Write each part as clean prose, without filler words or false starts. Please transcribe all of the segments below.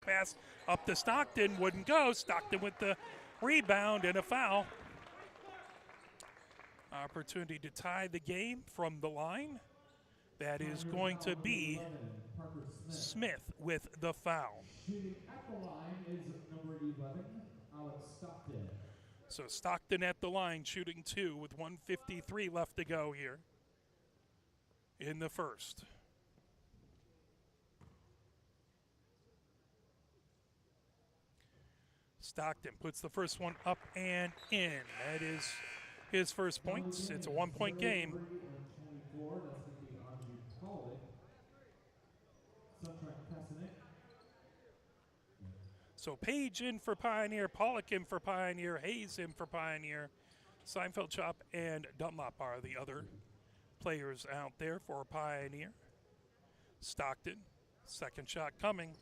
Pass up to Stockton, wouldn't go. Stockton with the rebound and a foul. Opportunity to tie the game from the line. That is going to be Smith with the foul. Shooting at the line is number 11, Alex Stockton. So Stockton at the line, shooting 2 with 1:53 left to go here in the first. Stockton puts the first one up and in. That is his first points. It's a 1-point game. So Page in for Pioneer, Pollock in for Pioneer, Hayes in for Pioneer, Seinfeld, Chop, and Dunlop are the other players out there for Pioneer. Stockton, second shot coming.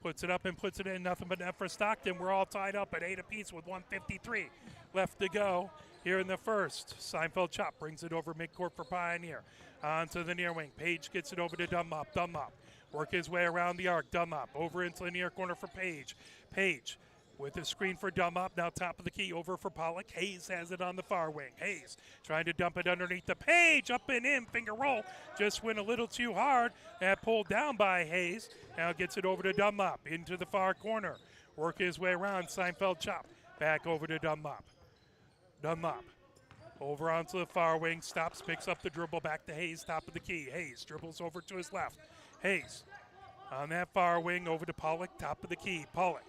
Puts it up and puts it in, nothing but net for Stockton. We're all tied up at 8 apiece with 1:53 left to go here in the first. Seinfeld Chop brings it over midcourt for Pioneer. Onto the near wing. Page gets it over to Dunlop. Dunlop work his way around the arc. Dunlop over into the near corner for Page. Page with a screen for Dunlop, now top of the key over for Pollock. Hayes has it on the far wing. Hayes trying to dump it underneath the Page, up and in, finger roll. Just went a little too hard. That pulled down by Hayes. Now gets it over to Dunlop, into the far corner. Work his way around, Seinfeld Chop. Back over to Dunlop. Dunlop over onto the far wing, stops, picks up the dribble, back to Hayes, top of the key. Hayes dribbles over to his left. Hayes on that far wing, over to Pollock, top of the key. Pollock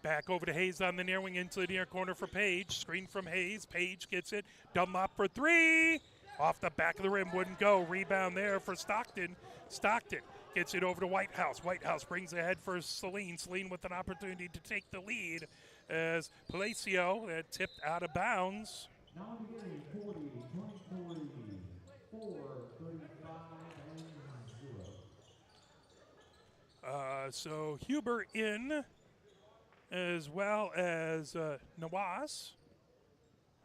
back over to Hayes on the near wing, into the near corner for Page. Screen from Hayes. Page gets it. Dunlop for 3. Off the back of the rim, wouldn't go. Rebound there for Stockton. Stockton gets it over to Whitehouse. Whitehouse brings ahead for Saline. Saline with an opportunity to take the lead as Palacio tipped out of bounds. Now beginning 40, 23, 4, 35, and 0. So Huber in, as well as Nawaz.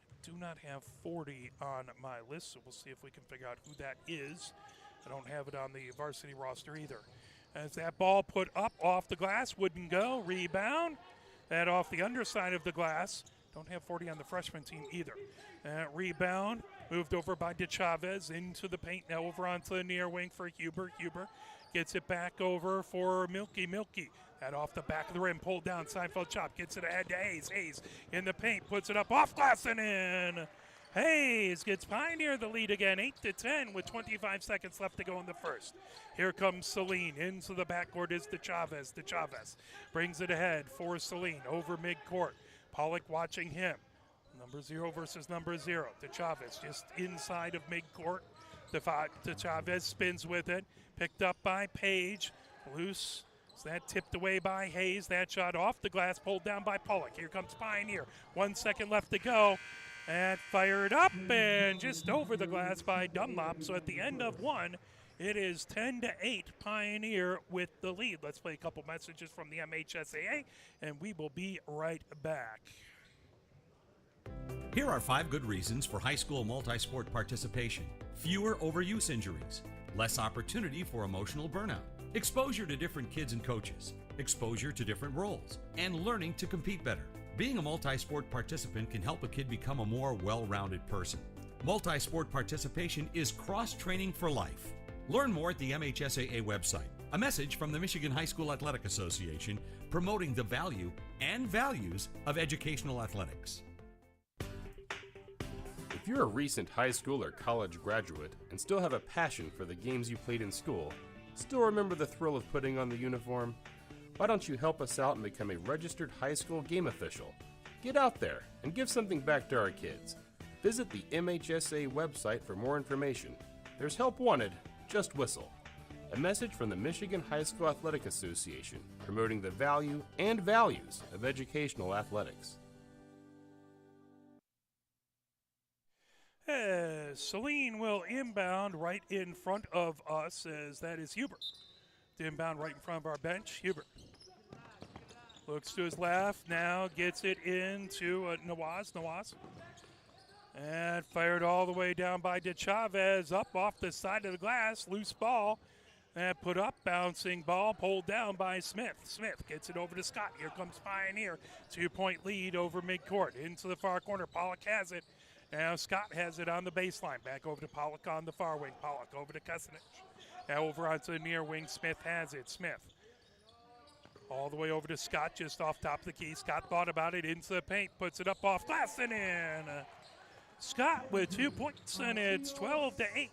I do not have 40 on my list, so we'll see if we can figure out who that is. I don't have it on the varsity roster either. As that ball put up off the glass, wouldn't go. Rebound. That off the underside of the glass. Don't have 40 on the freshman team either. Rebound moved over by DeChavez into the paint. Now over onto the near wing for Huber. Huber gets it back over for Milky. Milky. That off the back of the rim, pulled down. Seinfeld Chop gets it ahead to Hayes. Hayes in the paint, puts it up off glass and in. Hayes gets Pioneer the lead again, 8-10 with 25 seconds left to go in the first. Here comes Saline. Into the backcourt is DeChavez. DeChavez brings it ahead for Saline over midcourt. Pollock watching him. Number 0 versus number 0. DeChavez just inside of midcourt. DeChavez spins with it. Picked up by Page. Loose. So that tipped away by Hayes. That shot off the glass, pulled down by Pollock. Here comes Pioneer. 1 second left to go. And fired up and just over the glass by Dunlop. So at the end of one, it is 10-8 Pioneer with the lead. Let's play a couple messages from the MHSAA, and we will be right back. Here are 5 good reasons for high school multi-sport participation. Fewer overuse injuries, less opportunity for emotional burnout, exposure to different kids and coaches, exposure to different roles, and learning to compete better. Being a multi-sport participant can help a kid become a more well-rounded person. Multi-sport participation is cross-training for life. Learn more at the MHSAA website. A message from the Michigan High School Athletic Association promoting the value and values of educational athletics. If you're a recent high school or college graduate and still have a passion for the games you played in school, still remember the thrill of putting on the uniform, why don't you help us out and become a registered high school game official? Get out there and give something back to our kids. Visit the MHSA website for more information. There's help wanted, just whistle. A message from the Michigan High School Athletic Association promoting the value and values of educational athletics. Saline will inbound right in front of us, as that is Huber. The inbound right in front of our bench. Huber looks to his left, now gets it into Nawaz. Nawaz. And fired all the way down by DeChavez, up off the side of the glass. Loose ball. That put up, bouncing ball, pulled down by Smith. Smith gets it over to Scott. Here comes Pioneer. 2-point lead over midcourt. Into the far corner. Pollock has it. Now Scott has it on the baseline. Back over to Pollock on the far wing. Pollock over to Kucinich. Now over onto the near wing. Smith has it. Smith all the way over to Scott, just off top of the key. Scott thought about it, into the paint, puts it up off glass and in. Scott with 2 points, and it's 12-8.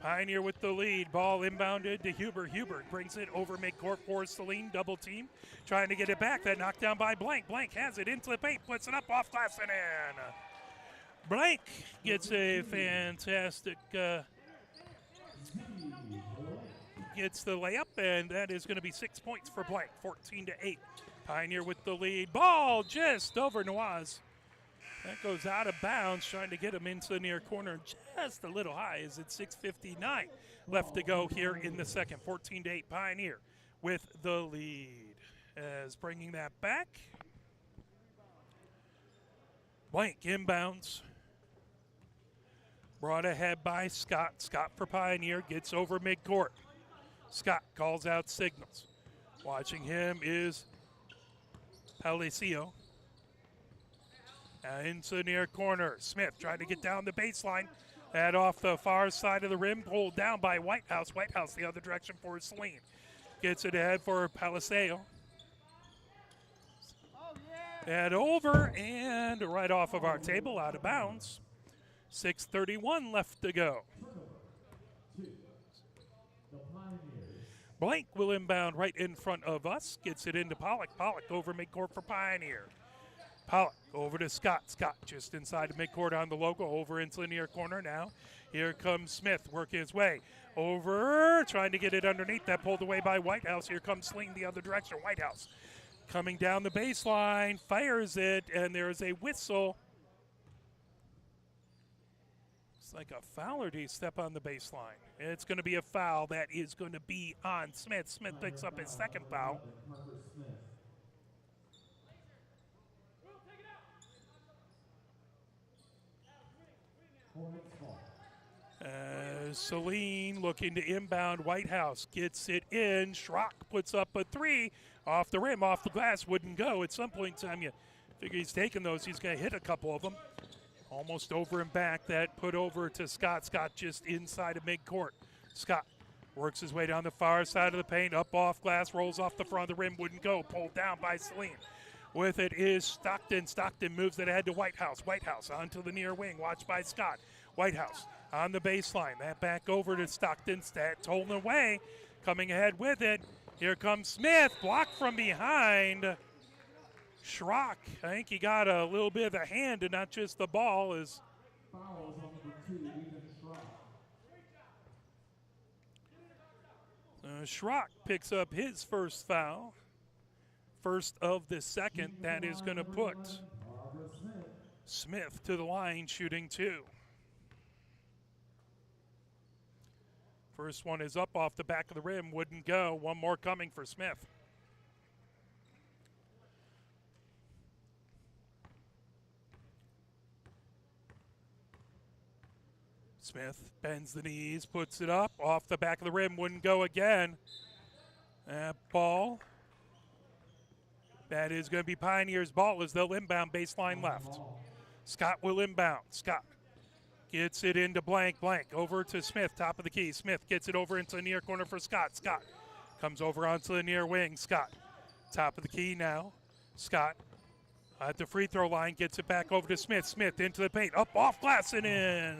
Pioneer with the lead. Ball inbounded to Huber. Huber brings it over midcourt for Saline. Double team. Trying to get it back. That knocked down by Blank. Blank has it into the paint. Puts it up off glass and in. Blank gets a fantastic gets the layup, and that is going to be 6 points for Blank. 14-8. Pioneer with the lead. Ball just over Noaz. That goes out of bounds, trying to get him into the near corner just a little high. Is it 6:59 left to go here in the second? 14-8 Pioneer with the lead. As bringing that back. Blank inbounds. Brought ahead by Scott. Scott for Pioneer gets over midcourt. Scott calls out signals. Watching him is Palacio. Into the near corner. Smith trying to get down the baseline. That off the far side of the rim. Pulled down by Whitehouse. Whitehouse the other direction for Saline. Gets it ahead for Palacio. And over and right off of our table, out of bounds. 6:31 left to go. Blank will inbound right in front of us. Gets it into Pollock. Pollock over midcourt for Pioneer. Pollock over to Scott. Scott just inside of midcourt on the logo. Over into the near corner now. Here comes Smith working his way. Over, trying to get it underneath. That pulled away by Whitehouse. Here comes Sling the other direction. Whitehouse coming down the baseline. Fires it, and there is a whistle. It's like a foul, or do you step on the baseline? It's going to be a foul. That is going to be on Smith. Smith picks up his second foul. Saline looking to inbound. Whitehouse gets it in. Schrock puts up a three. Off the rim, off the glass. Wouldn't go. At some point in time, you figure he's taking those. He's going to hit a couple of them. Almost over and back. That put over to Scott. Scott just inside of midcourt. Scott works his way down the far side of the paint. Up off glass. Rolls off the front of the rim. Wouldn't go. Pulled down by Saline. With it is Stockton. Stockton moves it ahead to Whitehouse. Whitehouse onto the near wing. Watched by Scott. Whitehouse on the baseline. That back over to Stockton. Stat holding away. Coming ahead with it. Here comes Smith. Blocked from behind. Schrock, I think he got a little bit of the hand and not just the ball. As Fouls on number 2, Ethan Schrock. Schrock picks up his first foul. First of the second. That is going to put Smith to the line, shooting 2. First one is up off the back of the rim. Wouldn't go. One more coming for Smith. Smith bends the knees, puts it up, off the back of the rim, wouldn't go again. That ball, that is going to be Pioneer's ball as they'll inbound baseline left. Scott will inbound. Scott gets it into Blank. Blank over to Smith, top of the key. Smith gets it over into the near corner for Scott. Scott comes over onto the near wing. Scott, top of the key now. Scott at the free throw line, gets it back over to Smith. Smith into the paint, up off glass and in.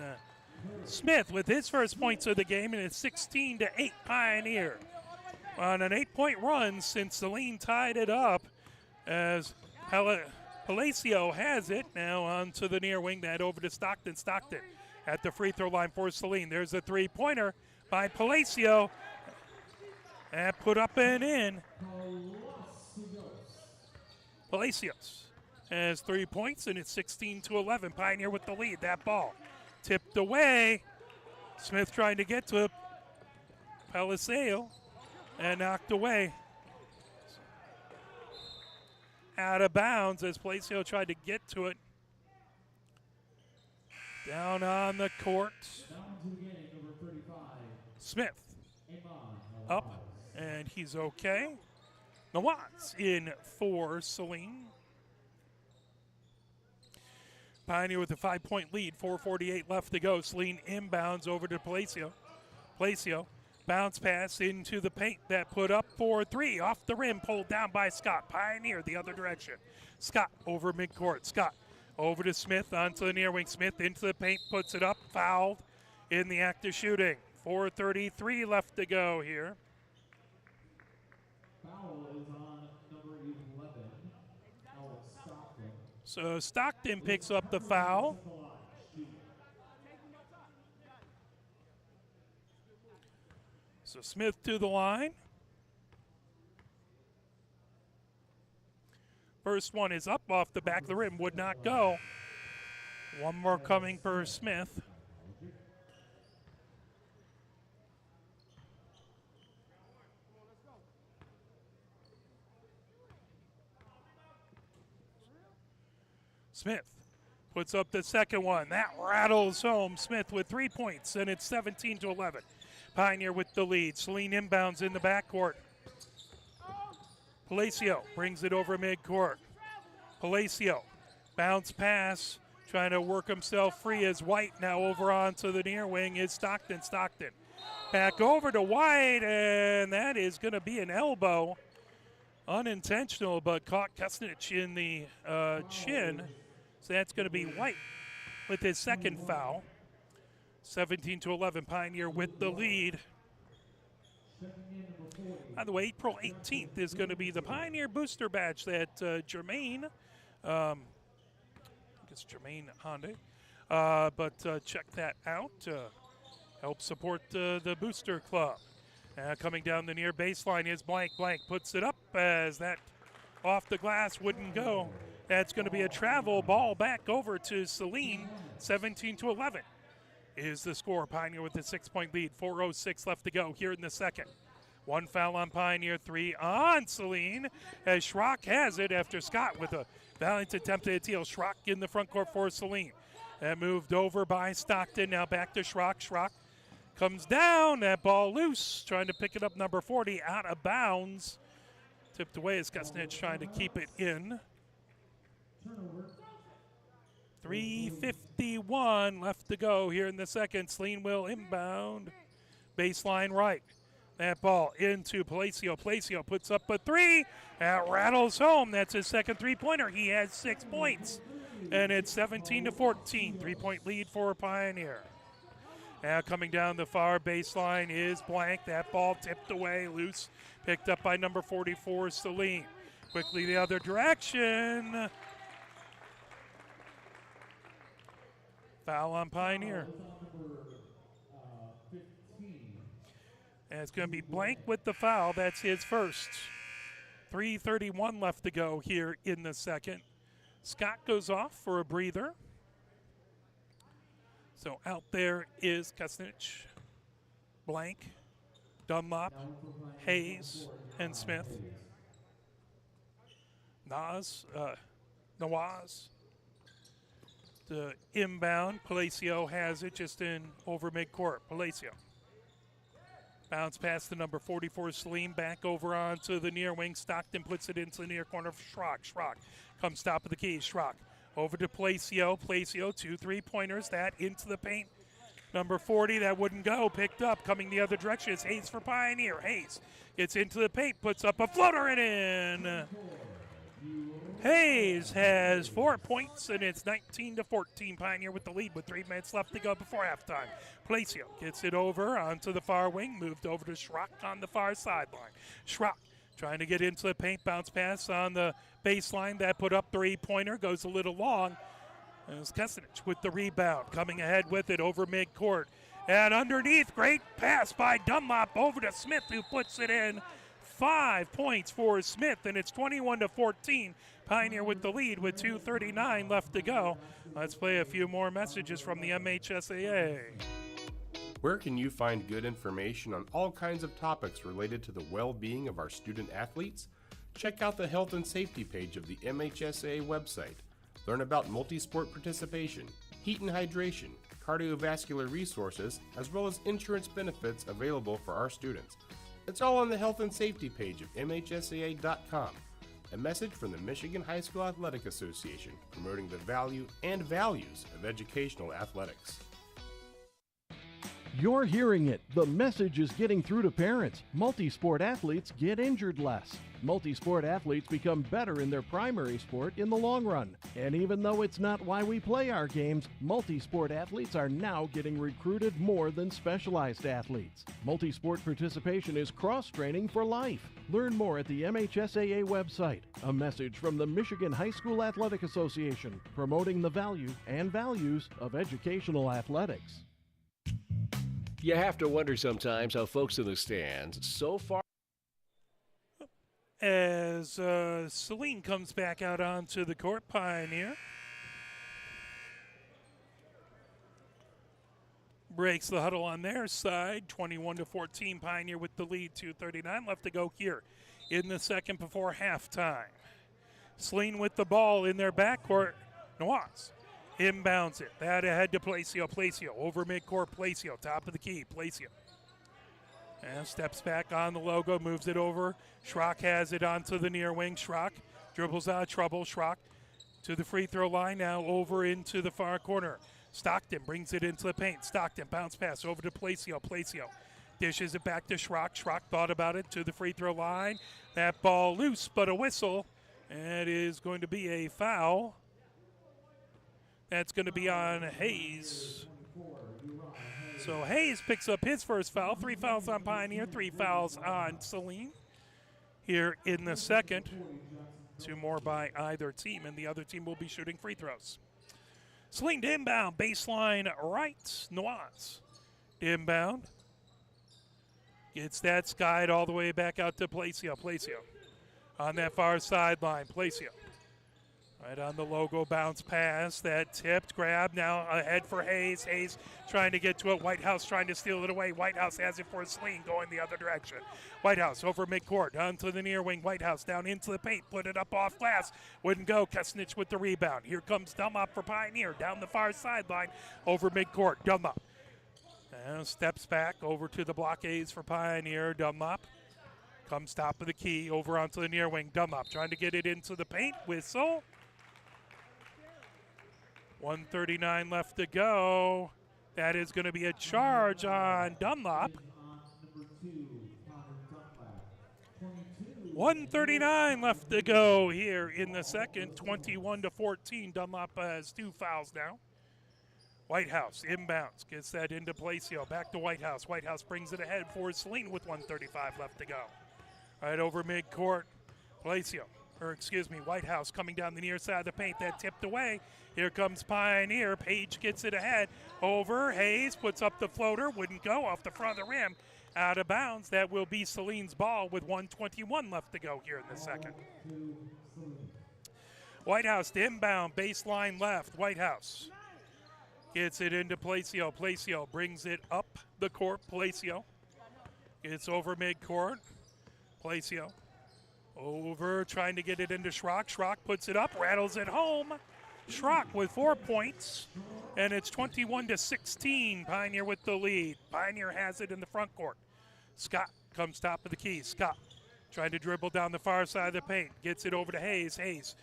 Smith with his first points of the game, and it's 16-8 Pioneer. On an 8-point run since Saline tied it up, as Palacio has it. Now onto the near wing, that over to Stockton. Stockton at the free throw line for Saline. There's a three-pointer by Palacio. And put up and in. Palacios has 3 points, and it's 16-11. Pioneer with the lead. That ball tipped away. Smith trying to get to Palacio and knocked away. Out of bounds as Palacio tried to get to it. Down on the court. Smith up, and he's okay. Nawaz in for Saline. Pioneer with a 5-point lead, 4:48 left to go. Saline inbounds over to Palacio. Palacio, bounce pass into the paint that put up for three. Off the rim, pulled down by Scott. Pioneer the other direction. Scott over midcourt. Scott over to Smith, onto the near wing. Smith into the paint, puts it up, fouled in the act of shooting. 4:33 left to go here. Foul is on number 11, Alex Stockton. So Stockton picks up the foul. So Smith to the line. First one is up off the back of the rim, would not go. One more coming for Smith. Smith puts up the second one. That rattles home. Smith with 3 points, and it's 17-11. Pioneer with the lead. Saline inbounds in the backcourt. Palacio brings it over midcourt. Palacio, bounce pass, trying to work himself free as White. Now over onto the near wing is Stockton. Stockton back over to White, and that is going to be an elbow. Unintentional, but caught Kesnich in the chin. So that's going to be White with his second foul. 17-11, Pioneer with the lead. By the way, April 18th is going to be the Pioneer Booster Badge that Jermaine, I think it's Jermaine Honda, but check that out. Help support the Booster Club. Coming down the near baseline is Blank. Blank puts it up as that off the glass wouldn't go. That's going to be a travel ball back over to Saline. 17-11 is the score. Pioneer with a 6-point lead. 4:06 left to go here in the second. One foul on Pioneer, 3 on Saline, as Schrock has it after Scott with a valiant attempt at a steal. Schrock in the front court for Saline. That moved over by Stockton. Now back to Schrock. Schrock comes down. That ball loose. Trying to pick it up, number 40, out of bounds. Tipped away as Kesnich trying to keep it in. 3:51 left to go here in the second. Saline will inbound. Baseline right. That ball into Palacio. Palacio puts up a 3. That rattles home. That's his second three-pointer. He has 6 points. And it's 17-14. 3-point lead for Pioneer. Now coming down the far baseline is Blank. That ball tipped away, loose. Picked up by number 44, Saline. Quickly the other direction. Foul on Pioneer. And it's going to be Blank with the foul. That's his first. 3:31 left to go here in the second. Scott goes off for a breather. So out there is Kesnich, Blank, Dunlop, Hayes, and Smith. Nawaz. The inbound, Palacio has it just in over midcourt. Palacio. Bounce past the number 44, Saline, back over onto the near wing. Stockton puts it into the near corner for Schrock. Schrock comes top of the key. Schrock over to Palacio. Palacio, 2 3-pointers. That into the paint. Number 40, that wouldn't go. Picked up, coming the other direction is Hayes for Pioneer. Hayes gets into the paint, puts up a floater and in. Hayes has 4 points, and it's 19-14. Pioneer with the lead with 3 minutes left to go before halftime. Palacio gets it over onto the far wing, moved over to Schrock on the far sideline. Schrock trying to get into the paint, bounce pass on the baseline. That put up 3-pointer, goes a little long. As Kesnich with the rebound, coming ahead with it over midcourt. And underneath, great pass by Dunlop over to Smith, who puts it in. 5 points for Smith, and it's 21-14. Pioneer with the lead with 2:39 left to go. Let's play a few more messages from the MHSAA. Where can you find good information on all kinds of topics related to the well-being of our student athletes? Check out the health and safety page of the MHSAA website. Learn about multi-sport participation, heat and hydration, cardiovascular resources, as well as insurance benefits available for our students. It's all on the health and safety page of MHSAA.com. A message from the Michigan High School Athletic Association promoting the value and values of educational athletics. You're hearing it. The message is getting through to parents. Multi-sport athletes get injured less. Multi-sport athletes become better in their primary sport in the long run. And even though it's not why we play our games, multi-sport athletes are now getting recruited more than specialized athletes. Multi-sport participation is cross-training for life. Learn more at the MHSAA website. A message from the Michigan High School Athletic Association, promoting the value and values of educational athletics. You have to wonder sometimes how folks in the stands so far. As Saline comes back out onto the court, Pioneer breaks the huddle on their side, 21-14. Pioneer with the lead, 2:39 left to go here in the second before halftime. Saline with the ball in their backcourt. Noaz inbounds it. That ahead to Palacio. Palacio over midcourt. Palacio, top of the key. Palacio. And steps back on the logo, moves it over. Schrock has it onto the near wing. Schrock dribbles out of trouble. Schrock to the free throw line, now over into the far corner. Stockton brings it into the paint. Stockton bounce pass over to Palacio. Palacio dishes it back to Schrock. Schrock thought about it to the free throw line. That ball loose, but a whistle. And it is going to be a foul. That's going to be on Hayes. So Hayes picks up his first foul. 3 fouls on Pioneer, 3 fouls on Saline here in the second. 2 more by either team, and the other team will be shooting free throws. Saline to inbound, baseline right. Noaz inbound. Gets that skied all the way back out to Palacio. Palacio on that far sideline. Palacio right on the logo, bounce pass, that tipped, grab, now ahead for Hayes. Hayes trying to get to it. Whitehouse trying to steal it away. Whitehouse has it for Saline, going the other direction. Whitehouse over midcourt, onto the near wing. Whitehouse down into the paint, put it up off glass. Wouldn't go. Kusnich with the rebound. Here comes Dunlop for Pioneer, down the far sideline, over midcourt. Dunlop steps back over to the blockades for Pioneer. Dunlop comes top of the key, over onto the near wing. Dunlop trying to get it into the paint. Whistle. 1:39 left to go. That is going to be a charge on Dunlop. 1:39 left to go here in the second. 21-14. Dunlop has 2 fouls now. Whitehouse inbounds, gets that into Palacio. Back to Whitehouse. Whitehouse brings it ahead for Saline with 1:35 left to go. Right over midcourt. Palacio. Whitehouse coming down the near side of the paint. That tipped away. Here comes Pioneer. Page gets it ahead. Over. Hayes puts up the floater. Wouldn't go off the front of the rim. Out of bounds. That will be Saline's ball with 1:21 left to go here in the second. Whitehouse to inbound. Baseline left. Whitehouse gets it into Palacio. Palacio brings it up the court. Palacio gets over midcourt. Palacio over, trying to get it into Schrock. Schrock puts it up, rattles it home. Schrock with 4 points, and it's 21-16. Pioneer with the lead. Pioneer has it in the front court. Scott comes top of the key. Scott trying to dribble down the far side of the paint. Gets it over to Hayes. Hayes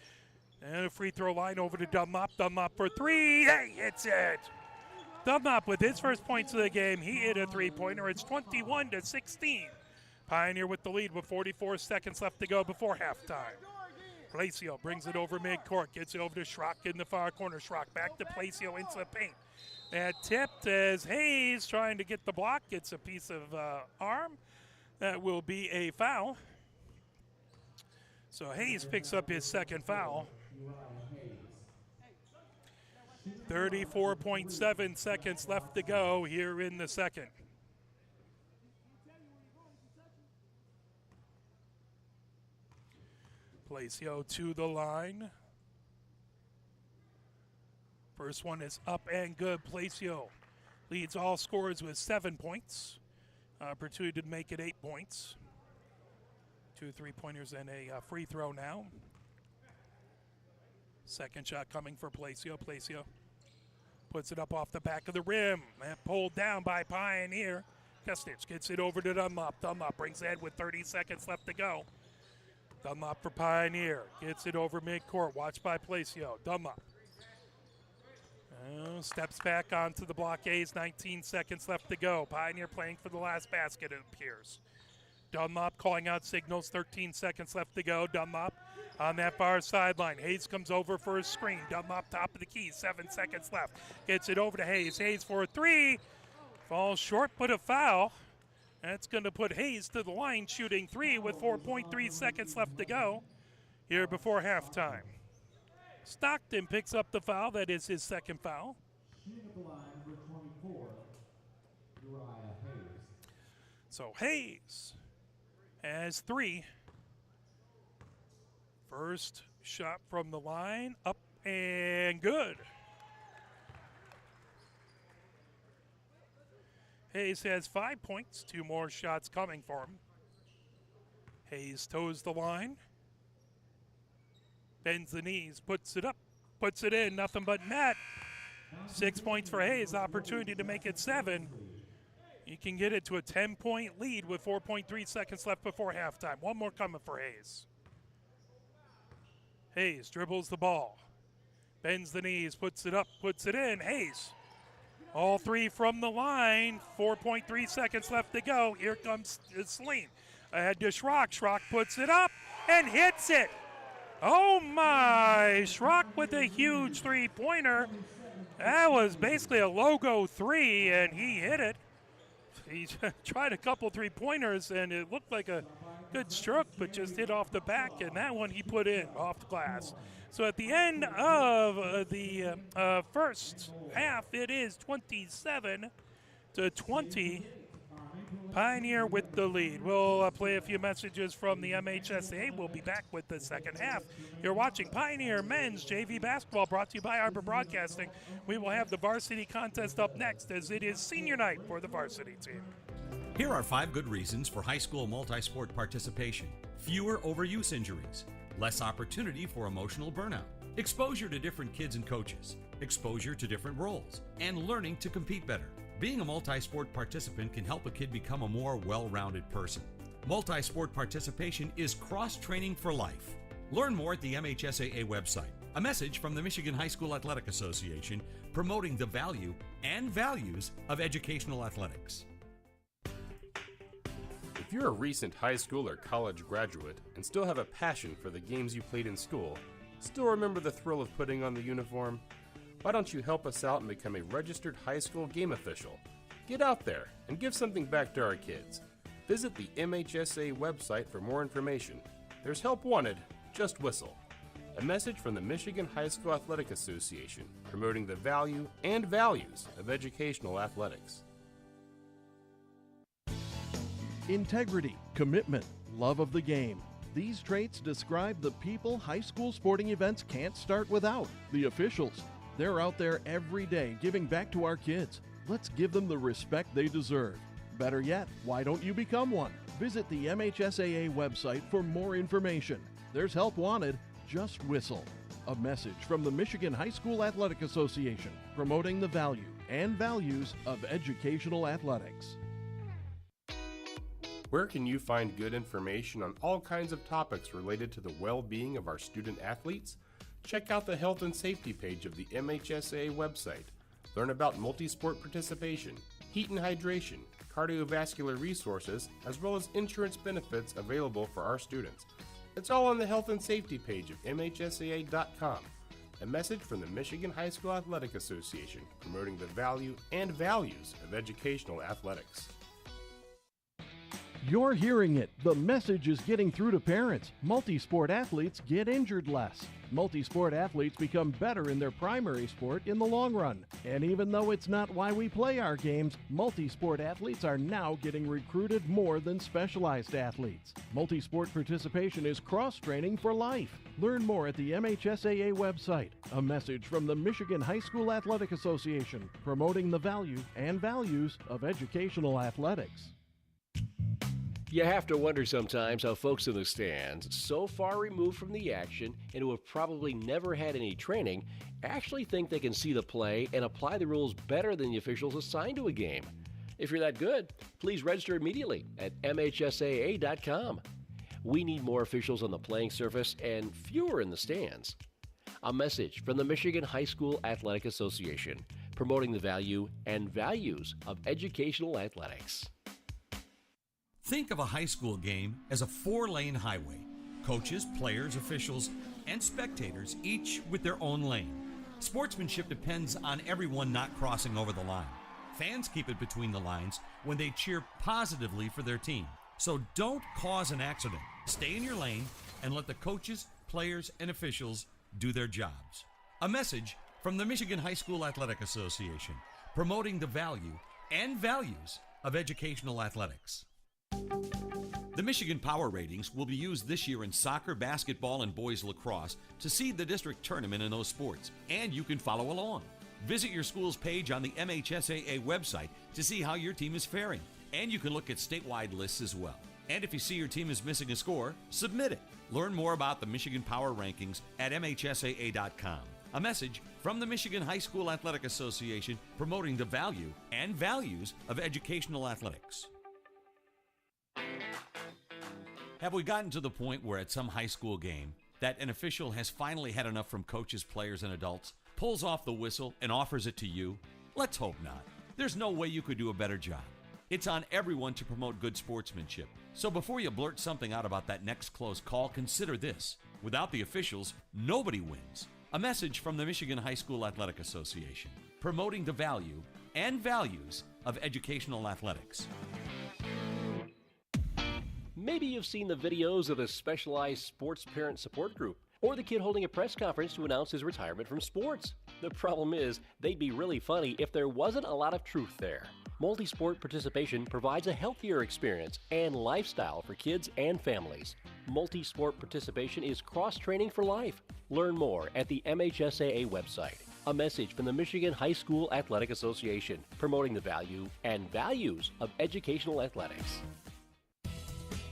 and a free throw line over to Dunlop. Dunlop for 3. Hey, hits it. Dunlop with his first points of the game. He hit a three-pointer. It's 21-16. Pioneer with the lead with 44 seconds left to go before halftime. Palacio brings it over midcourt, gets it over to Schrock in the far corner. Schrock back to Palacio into the paint. That tipped as Hayes trying to get the block, gets a piece of arm. That will be a foul. So Hayes picks up his second foul. 34.7 seconds left to go here in the second. Palacio to the line. First one is up and good. Palacio leads all scorers with 7 points. Opportunity to make it 8 points. 2 3-pointers and a free throw now. Second shot coming for Palacio. Palacio puts it up off the back of the rim. And pulled down by Pioneer. Kestich gets it over to Dunlop. Dunlop brings it with 30 seconds left to go. Dunlop for Pioneer. Gets it over midcourt. Watched by Placio. Dunlop. Steps back onto the blockades. 19 seconds left to go. Pioneer playing for the last basket, it appears. Dunlop calling out signals. 13 seconds left to go. Dunlop on that far sideline. Hayes comes over for a screen. Dunlop top of the key. 7 seconds left. Gets it over to Hayes. Hayes for a three. Falls short, but a foul. That's going to put Hayes to the line shooting three with 4.3 seconds left to go here before halftime. Stockton picks up the foul. That is his second foul. Shooting at the line, number 24, Uriah Hayes. So Hayes has three. First shot from the line, up and good. Hayes has 5 points, 2 more shots coming for him. Hayes toes the line. Bends the knees, puts it up, puts it in, nothing but net. 6 points for Hayes, opportunity to make it 7. He can get it to a 10-point lead with 4.3 seconds left before halftime. One more coming for Hayes. Hayes dribbles the ball, bends the knees, puts it up, puts it in. Hayes, all three from the line, 4.3 seconds left to go. Here comes Saline. Ahead to Schrock. Schrock puts it up and hits it. Oh my, Schrock with a huge three-pointer. That was basically a logo three, and he hit it. He tried a couple three-pointers, and it looked like a good stroke, but just hit off the back, and that one he put in off the glass. So at the end of the first half, it is 27-20. Pioneer with the lead. We'll play a few messages from the MHSA. We'll be back with the second half. You're watching Pioneer Men's JV Basketball, brought to you by Arbor Broadcasting. We will have the varsity contest up next, as it is senior night for the varsity team. Here are 5 good reasons for high school multi-sport participation. Fewer overuse injuries, less opportunity for emotional burnout, exposure to different kids and coaches, exposure to different roles, and learning to compete better. Being a multi-sport participant can help a kid become a more well-rounded person. Multi-sport participation is cross-training for life. Learn more at the MHSAA website. A message from the Michigan High School Athletic Association promoting the value and values of educational athletics. If you're a recent high school or college graduate and still have a passion for the games you played in school, still remember the thrill of putting on the uniform, why don't you help us out and become a registered high school game official? Get out there and give something back to our kids. Visit the MHSA website for more information. There's help wanted, just whistle. A message from the Michigan High School Athletic Association promoting the value and values of educational athletics. Integrity, commitment, love of the game. These traits describe the people high school sporting events can't start without, the officials. They're out there every day giving back to our kids. Let's give them the respect they deserve. Better yet, why don't you become one? Visit the MHSAA website for more information. There's help wanted, just whistle. A message from the Michigan High School Athletic Association promoting the value and values of educational athletics. Where can you find good information on all kinds of topics related to the well-being of our student athletes? Check out the health and safety page of the MHSAA website. Learn about multi-sport participation, heat and hydration, cardiovascular resources, as well as insurance benefits available for our students. It's all on the health and safety page of MHSAA.com. A message from the Michigan High School Athletic Association promoting the value and values of educational athletics. You're hearing it. The message is getting through to parents. Multi-sport athletes get injured less. Multi-sport athletes become better in their primary sport in the long run. And even though it's not why we play our games, multi-sport athletes are now getting recruited more than specialized athletes. Multi-sport participation is cross-training for life. Learn more at the MHSAA website. A message from the Michigan High School Athletic Association promoting the value and values of educational athletics. You have to wonder sometimes how folks in the stands, so far removed from the action and who have probably never had any training, actually think they can see the play and apply the rules better than the officials assigned to a game. If you're that good, please register immediately at MHSAA.com. We need more officials on the playing surface and fewer in the stands. A message from the Michigan High School Athletic Association, promoting the value and values of educational athletics. Think of a high school game as a 4-lane highway. Coaches, players, officials, and spectators, each with their own lane. Sportsmanship depends on everyone not crossing over the line. Fans keep it between the lines when they cheer positively for their team. So don't cause an accident. Stay in your lane and let the coaches, players, and officials do their jobs. A message from the Michigan High School Athletic Association, promoting the value and values of educational athletics. The Michigan Power Ratings will be used this year in soccer, basketball, and boys lacrosse to seed the district tournament in those sports, and you can follow along. Visit your school's page on the MHSAA website to see how your team is faring, and you can look at statewide lists as well. And if you see your team is missing a score, submit it. Learn more about the Michigan Power Rankings at MHSAA.com. A message from the Michigan High School Athletic Association, promoting the value and values of educational athletics. Have we gotten to the point where at some high school game that an official has finally had enough from coaches, players, and adults, pulls off the whistle, and offers it to you? Let's hope not. There's no way you could do a better job. It's on everyone to promote good sportsmanship. So before you blurt something out about that next close call, consider this. Without the officials, nobody wins. A message from the Michigan High School Athletic Association, promoting the value and values of educational athletics. Maybe you've seen the videos of the specialized sports parent support group, or the kid holding a press conference to announce his retirement from sports. The problem is, they'd be really funny if there wasn't a lot of truth there. Multi-sport participation provides a healthier experience and lifestyle for kids and families. Multi-sport participation is cross-training for life. Learn more at the MHSAA website. A message from the Michigan High School Athletic Association, promoting the value and values of educational athletics.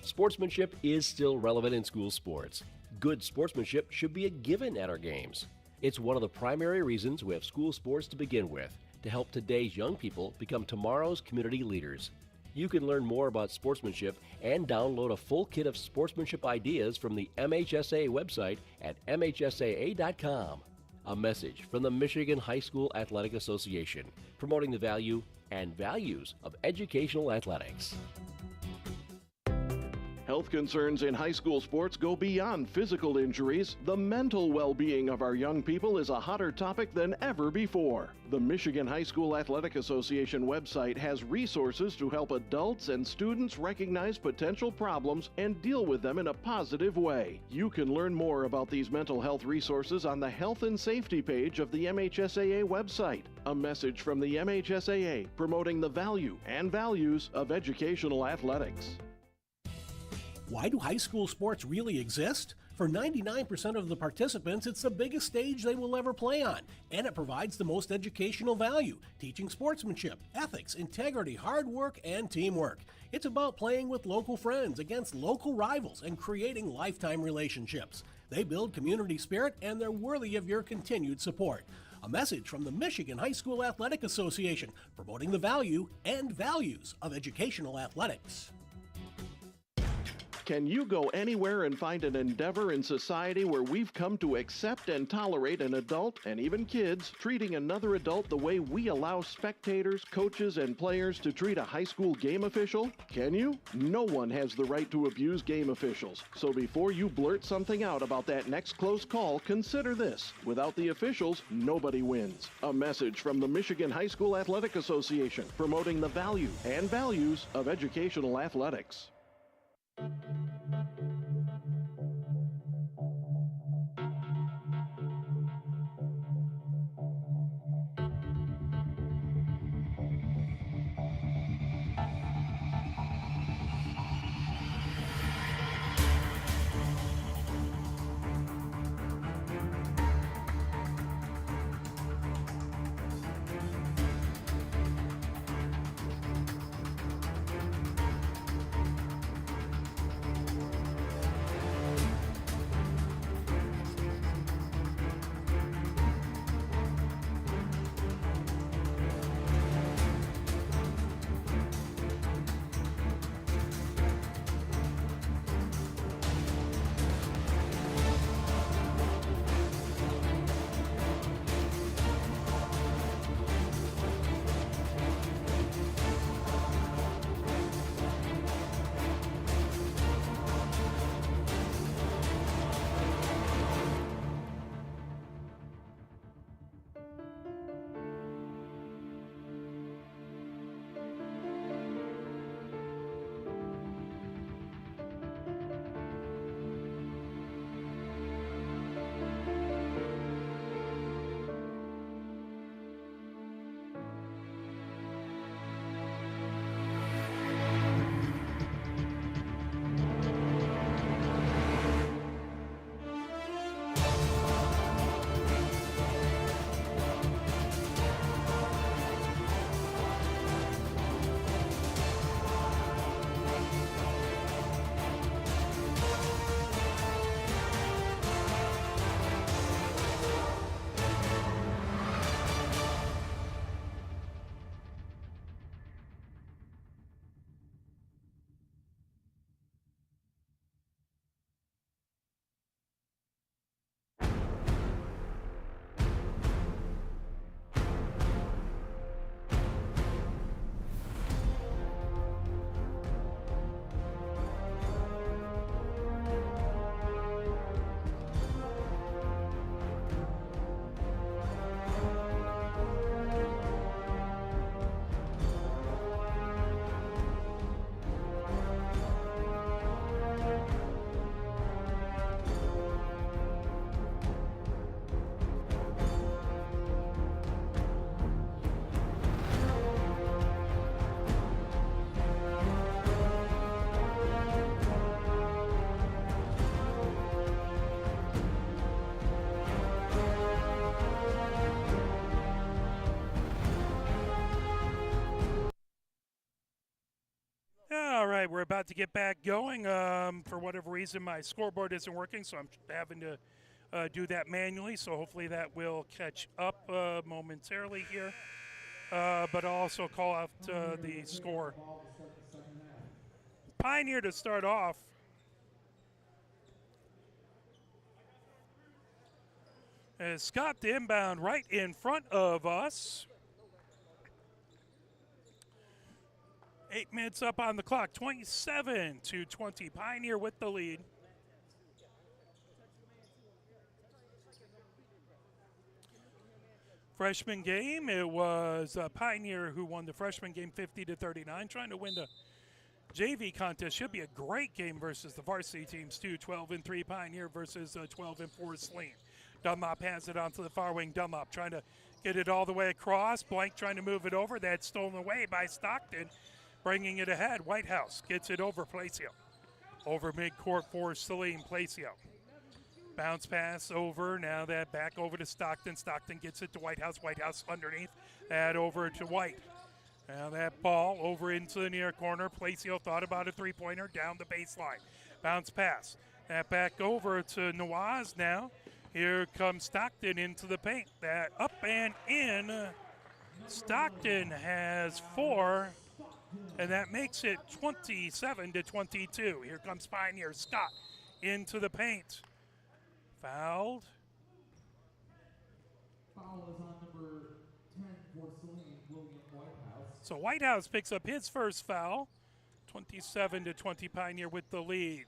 Sportsmanship is still relevant in school sports. Good sportsmanship should be a given at our games. It's one of the primary reasons we have school sports to begin with, to help today's young people become tomorrow's community leaders. You can learn more about sportsmanship and download a full kit of sportsmanship ideas from the MHSAA website at MHSAA.com. A message from the Michigan High School Athletic Association, promoting the value and values of educational athletics. Health concerns in high school sports go beyond physical injuries. The mental well-being of our young people is a hotter topic than ever before. The Michigan High School Athletic Association website has resources to help adults and students recognize potential problems and deal with them in a positive way. You can learn more about these mental health resources on the Health and Safety page of the MHSAA website. A message from the MHSAA, promoting the value and values of educational athletics. Why do high school sports really exist? For 99% of the participants, it's the biggest stage they will ever play on, and it provides the most educational value, teaching sportsmanship, ethics, integrity, hard work, and teamwork. It's about playing with local friends against local rivals and creating lifetime relationships. They build community spirit, and they're worthy of your continued support. A message from the Michigan High School Athletic Association, promoting the value and values of educational athletics. Can you go anywhere and find an endeavor in society where we've come to accept and tolerate an adult, and even kids, treating another adult the way we allow spectators, coaches, and players to treat a high school game official? Can you? No one has the right to abuse game officials. So before you blurt something out about that next close call, consider this. Without the officials, nobody wins. A message from the Michigan High School Athletic Association, promoting the value and values of educational athletics. right, we're about to get back going. For whatever reason, my scoreboard isn't working, so I'm having to do that manually. So hopefully that will catch up momentarily here. But I'll also call out the score. Pioneer to start off. As Scott the inbound right in front of us. 8 minutes up on the clock, 27-20. Pioneer with the lead. Freshman game, it was Pioneer who won the freshman game 50-39, trying to win the JV contest. Should be a great game versus the varsity teams too. 12-3 Pioneer versus 12-4 Saline. Dunlop has it onto the far wing. Dunlop trying to get it all the way across. Blank trying to move it over. That's stolen away by Stockton. Bringing it ahead, Whitehouse gets it over Placio. Over midcourt for Saline, Placio. Bounce pass over, now that back over to Stockton. Stockton gets it to Whitehouse. Whitehouse underneath, that over to White. Now that ball over into the near corner. Placio thought about a three-pointer down the baseline. Bounce pass, that back over to Nawaz now. Here comes Stockton into the paint. That up and in. Stockton has 4. And that makes it 27-22. Here comes Pioneer. Scott into the paint. Fouled. Foul is on number 10 for Saline, William Whitehouse. So Whitehouse picks up his first foul. 27-20 Pioneer with the lead.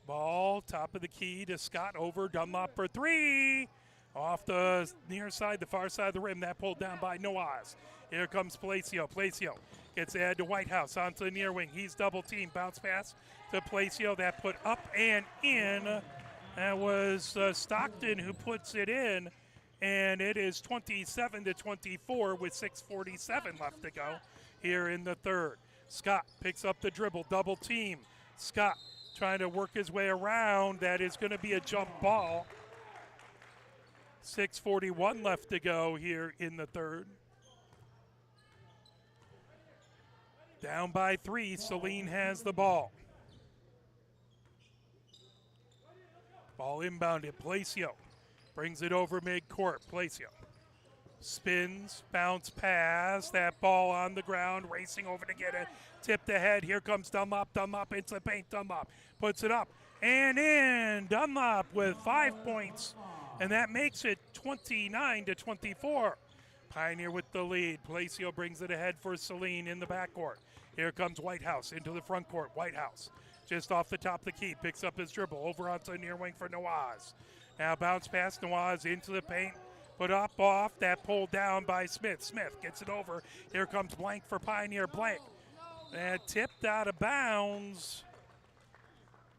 Ball, top of the key to Scott over Dunlop for 3. Off the near side, the far side of the rim. That pulled down by Noaz. Here comes Placio. Placio gets ahead to Whitehouse onto the near wing. He's double teamed. Bounce pass to Placio. That put up and in. That was Stockton who puts it in. And it is 27-24 with 6:47 left to go here in the third. Scott picks up the dribble. Double team. Scott trying to work his way around. That is going to be a jump ball. 6:41 left to go here in the third. Down by 3, Saline has the ball. Ball inbounded, Placio brings it over midcourt. Placio spins, bounce pass, that ball on the ground, racing over to get it, tipped ahead. Here comes Dunlop, Dunlop into the paint, Dunlop puts it up and in. Dunlop with 5 points, and that makes it 29-24. Pioneer with the lead. Placio brings it ahead for Saline in the backcourt. Here comes Whitehouse into the front court. Whitehouse just off the top of the key, picks up his dribble over onto the near wing for Nawaz. Now bounce pass, Nawaz into the paint, put up off, that pulled down by Smith. Smith gets it over. Here comes Blank for Pioneer. Blank. And tipped out of bounds.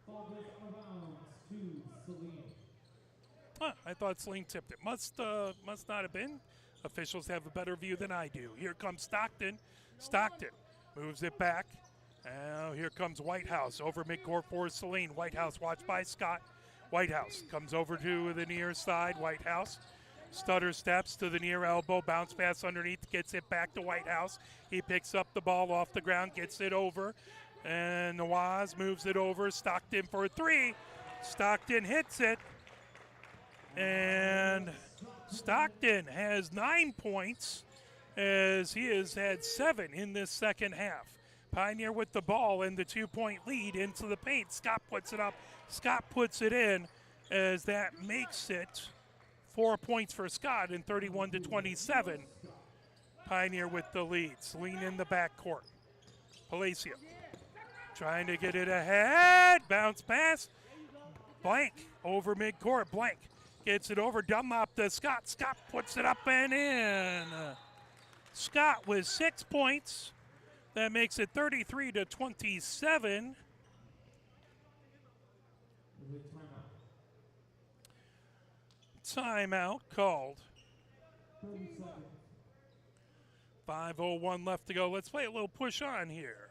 Ball goes out of bounds to Saline. I thought Saline tipped it. Must not have been. Officials have a better view than I do. Here comes Stockton. Stockton moves it back. Now here comes Whitehouse over midcourt for Saline. Whitehouse watched by Scott. Whitehouse comes over to the near side. Whitehouse stutter steps to the near elbow. Bounce pass underneath. Gets it back to Whitehouse. He picks up the ball off the ground. Gets it over. And Nawaz moves it over. Stockton for 3. Stockton hits it. And Stockton has 9 points as he has had 7 in this second half. Pioneer with the ball and the 2-point lead into the paint. Scott puts it up. Scott puts it in as that makes it 4 points for Scott in 31-27. Pioneer with the lead. Saline in the backcourt. Palacio trying to get it ahead. Bounce pass. Blank over midcourt. Blank gets it over. Dunlop to Scott. Scott puts it up and in. Scott with 6 points. That makes it 33-27. Timeout called. 5:01 left to go. Let's play a little push on here.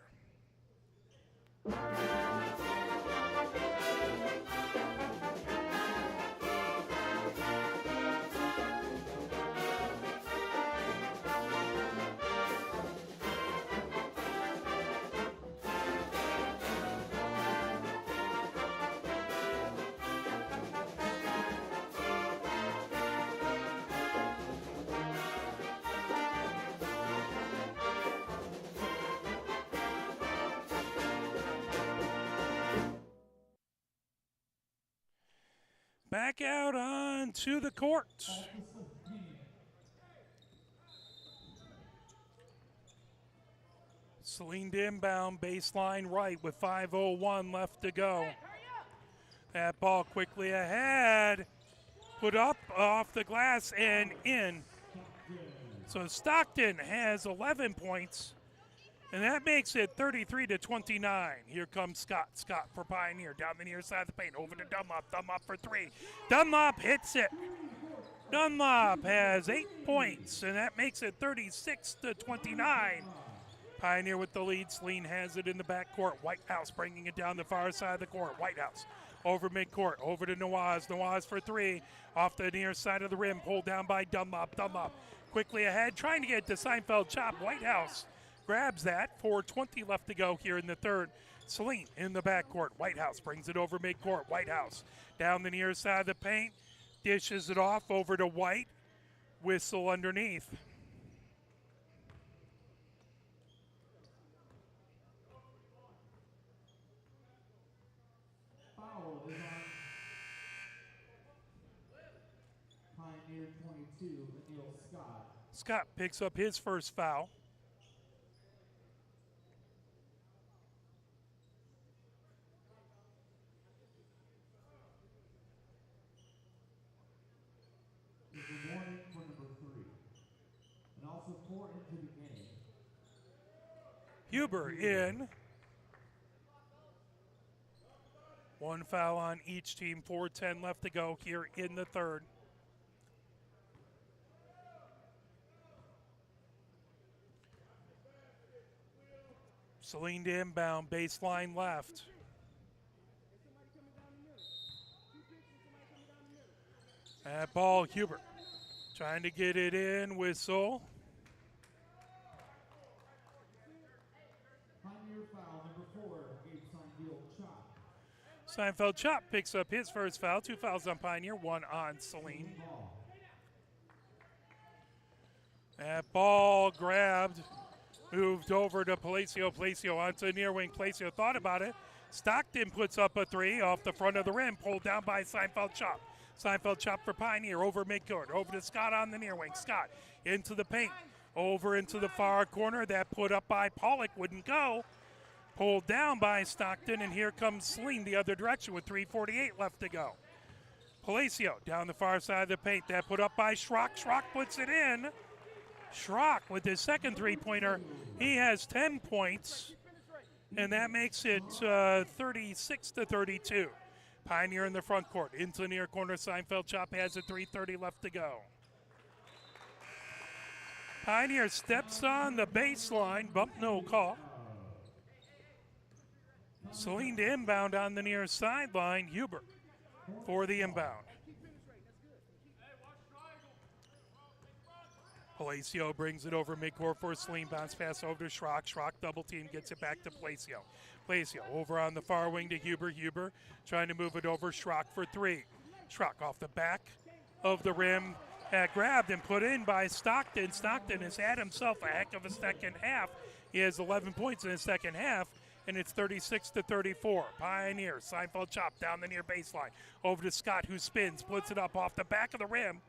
back out onto the court. Saline to inbound, baseline right with 5:01 left to go. That ball quickly ahead, put up off the glass and in. So Stockton has 11 points, and that makes it 33-29. Here comes Scott. Scott for Pioneer, down the near side of the paint, over to Dunlop. Dunlop for three. Dunlop hits it. Dunlop has 8 points, and that makes it 36-29. Pioneer with the lead. Saline has it in the backcourt. Whitehouse bringing it down the far side of the court. Whitehouse over midcourt, over to Nawaz. Nawaz for three, off the near side of the rim, pulled down by Dunlop. Dunlop quickly ahead, trying to get to Seinfeld. Chop. Whitehouse grabs that. 4:20 left to go here in the third. Saline in the backcourt. Whitehouse brings it over midcourt. Whitehouse down the near side of the paint, dishes it off over to White. Whistle underneath. Foul is on Pioneer 22, Neil Scott. Scott picks up his first foul. This is a warning for number 3. And also 4 into the game. Huber in. One foul on each team. 4:10 left to go here in the third. Saline to inbound, baseline left. That ball, Huber trying to get it in. Whistle. Pioneer foul number 4, Gabe Seinfeld Chop. Seinfeld Chop picks up his first foul. 2 fouls on Pioneer, 1 on Saline. Ball. That ball grabbed, moved over to Palacio. Palacio onto the near wing. Palacio thought about it. Stockton puts up a 3 off the front of the rim, pulled down by Seinfeld Chop. Seinfeld Chop for Pioneer, over midcourt, over to Scott on the near wing. Scott into the paint, over into the far corner. That put up by Pollock wouldn't go. Pulled down by Stockton, and here comes Saline the other direction with 3:48 left to go. Palacio down the far side of the paint. That put up by Schrock. Schrock puts it in. Schrock with his second three-pointer. He has 10 points, and that makes it 36-32. Pioneer in the front court. Into the near corner. Seinfeld Chop has it. 3:30 left to go. Pioneer steps on the baseline. Bump, no call. Saline to inbound on the near sideline. Huber for the inbound. Palacio brings it over midcourt for Saline. Bounce pass over to Schrock. Schrock double team, gets it back to Palacio. Palacio over on the far wing to Huber. Huber trying to move it over. Schrock for 3. Schrock off the back of the rim. Grabbed and put in by Stockton. Stockton has had himself a heck of a second half. He has 11 points in his second half, and it's 36-34. Pioneer, Seinfeld Chop down the near baseline. Over to Scott, who spins, puts it up off the back of the rim.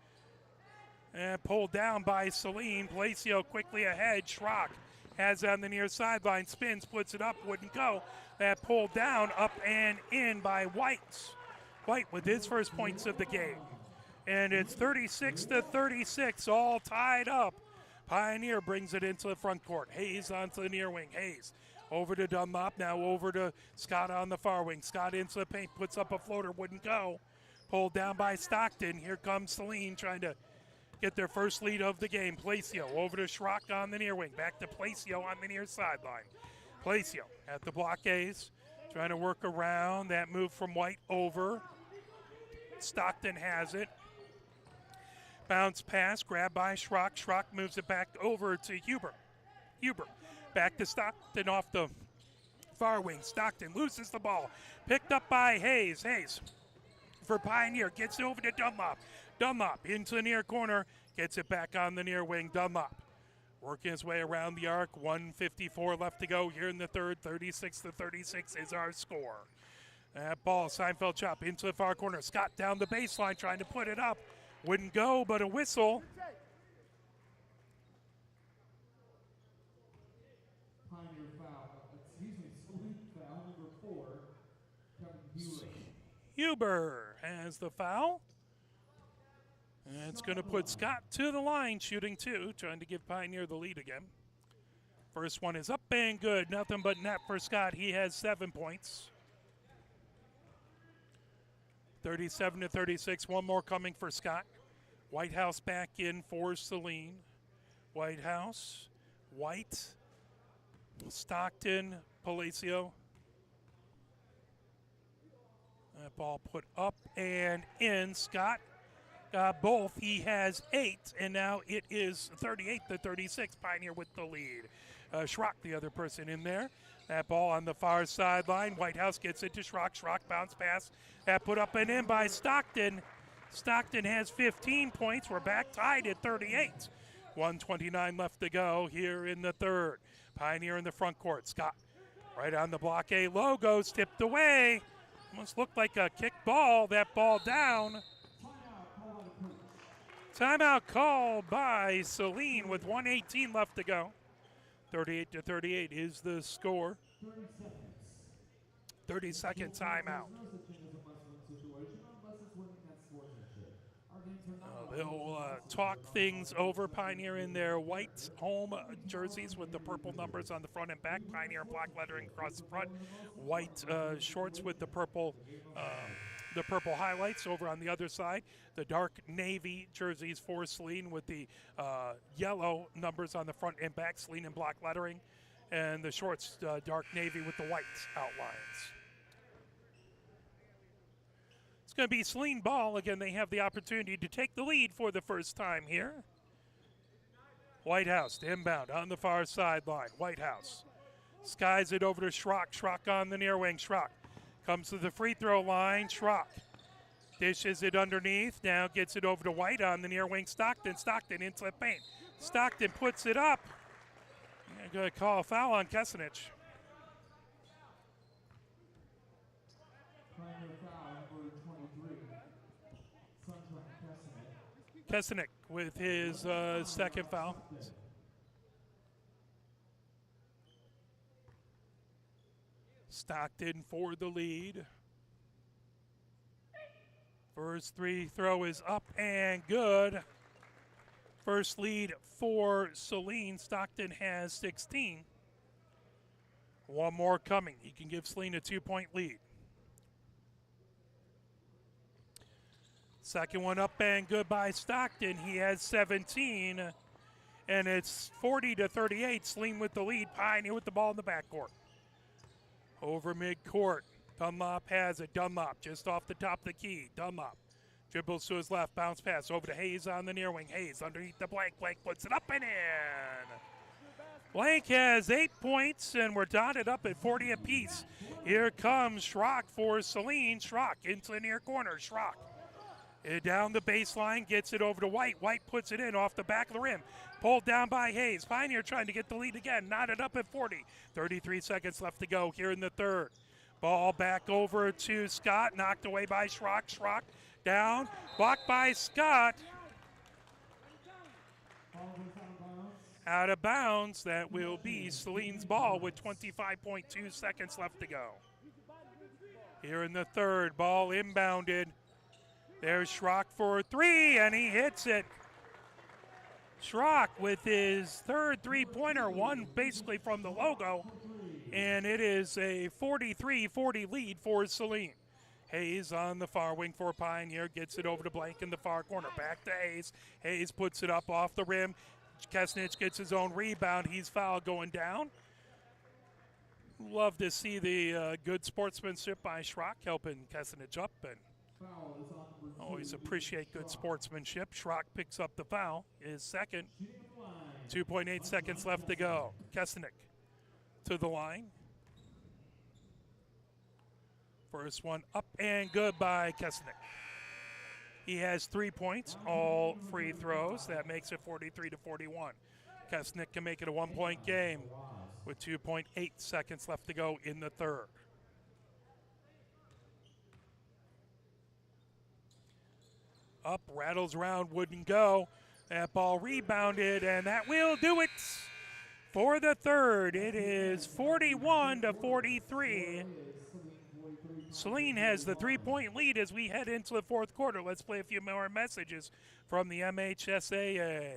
And pulled down by Saline. Palacio quickly ahead. Schrock has it on the near sideline. Spins, puts it up, wouldn't go. That pulled down, up and in by White. White with his first points of the game. And it's 36-36, all tied up. Pioneer brings it into the front court. Hayes onto the near wing. Hayes over to Dunlop. Now over to Scott on the far wing. Scott into the paint, puts up a floater, wouldn't go. Pulled down by Stockton. Here comes Saline trying to get their first lead of the game. Palacio over to Schrock on the near wing. Back to Palacio on the near sideline. Palacio at the blockades, trying to work around that move from White over. Stockton has it. Bounce pass, grabbed by Schrock. Schrock moves it back over to Huber. Huber back to Stockton off the far wing. Stockton loses the ball. Picked up by Hayes. Hayes for Pioneer gets it over to Dunlop. Dunlop into the near corner, gets it back on the near wing. Dunlop working his way around the arc. 1:54 left to go here in the third. 36-36 is our score. That ball, Seinfeld chop into the far corner. Scott down the baseline trying to put it up. Wouldn't go, but a whistle. Pioneer foul. Saline foul number 4. Kevin Huber has the foul. And it's going to put Scott to the line, shooting 2, trying to give Pioneer the lead again. First one is up and good. Nothing but net for Scott. He has 7 points. 37-36. One more coming for Scott. Whitehouse back in for Saline. Whitehouse, White, Stockton, Palacio. That ball put up and in. Scott got both. He has 8, and now it is 38-36. Pioneer with the lead. Schrock, the other person in there. That ball on the far sideline. Whitehouse gets it to Schrock. Schrock bounce pass. That put up and in by Stockton. Stockton has 15 points. We're back tied at 38. 1:29 left to go here in the third. Pioneer in the front court. Scott right on the block A logo. Tipped away. Almost looked like a kick ball. That ball down. Timeout called by Saline with 1:18 left to go. 38-38 is the score. 30-second timeout. They'll talk things over. Pioneer in their white home jerseys with the purple numbers on the front and back. Pioneer black lettering across the front. White shorts with the purple highlights over on the other side. The dark navy jerseys for Saline with the yellow numbers on the front and back. Saline in black lettering. And the shorts dark navy with the white outlines. It's going to be Saline ball. Again, they have the opportunity to take the lead for the first time here. Whitehouse to inbound on the far sideline. Whitehouse skies it over to Schrock. Schrock on the near wing. Schrock comes to the free throw line. Schrock dishes it underneath. Now gets it over to White on the near wing. Stockton. Stockton into the paint. Stockton puts it up. I'm going to call a foul on Kesenich. Kesenich with his second foul. Stockton for the lead. First free throw is up and good. First lead for Saline. Stockton has 16. One more coming. He can give Saline a 2-point lead. Second one up and good by Stockton. He has 17. And it's 40-38. Saline with the lead. Pioneer with the ball in the backcourt. Over midcourt. Dunlop has it. Dunlop just off the top of the key. Dunlop dribbles to his left. Bounce pass over to Hayes on the near wing. Hayes underneath the blank. Blank puts it up and in. Blank has 8 points, and we're dotted up at 40 apiece. Here comes Schrock for Saline. Schrock into the near corner. Schrock down the baseline, gets it over to White. White puts it in off the back of the rim. Pulled down by Hayes. Pioneer trying to get the lead again. Knotted up at 40. 33 seconds left to go here in the third. Ball back over to Scott. Knocked away by Schrock. Schrock down. Blocked by Scott. Out of bounds. That will be Saline's ball with 25.2 seconds left to go. Here in the third. Ball inbounded. There's Schrock for 3, and he hits it. Schrock with his third three-pointer, one basically from the logo, and it is a 43-40 lead for Saline. Hayes on the far wing for Pioneer, gets it over to Blank in the far corner. Back to Hayes. Hayes puts it up off the rim. Kesenich gets his own rebound. He's fouled going down. Love to see the good sportsmanship by Schrock helping Kesenich up, and always appreciate good sportsmanship. Schrock picks up the foul, his second. 2.8 seconds left to go. Kesenich to the line. First one up and good by Kesenich. He has 3 points, all free throws. That makes it 43-41. Kesenich can make it a 1-point game with 2.8 seconds left to go in the third. Up, rattles around, wouldn't go. That ball rebounded, and that will do it for the third. It is 41-43. Saline has the 3-point lead as we head into the fourth quarter. Let's play a few more messages from the MHSAA.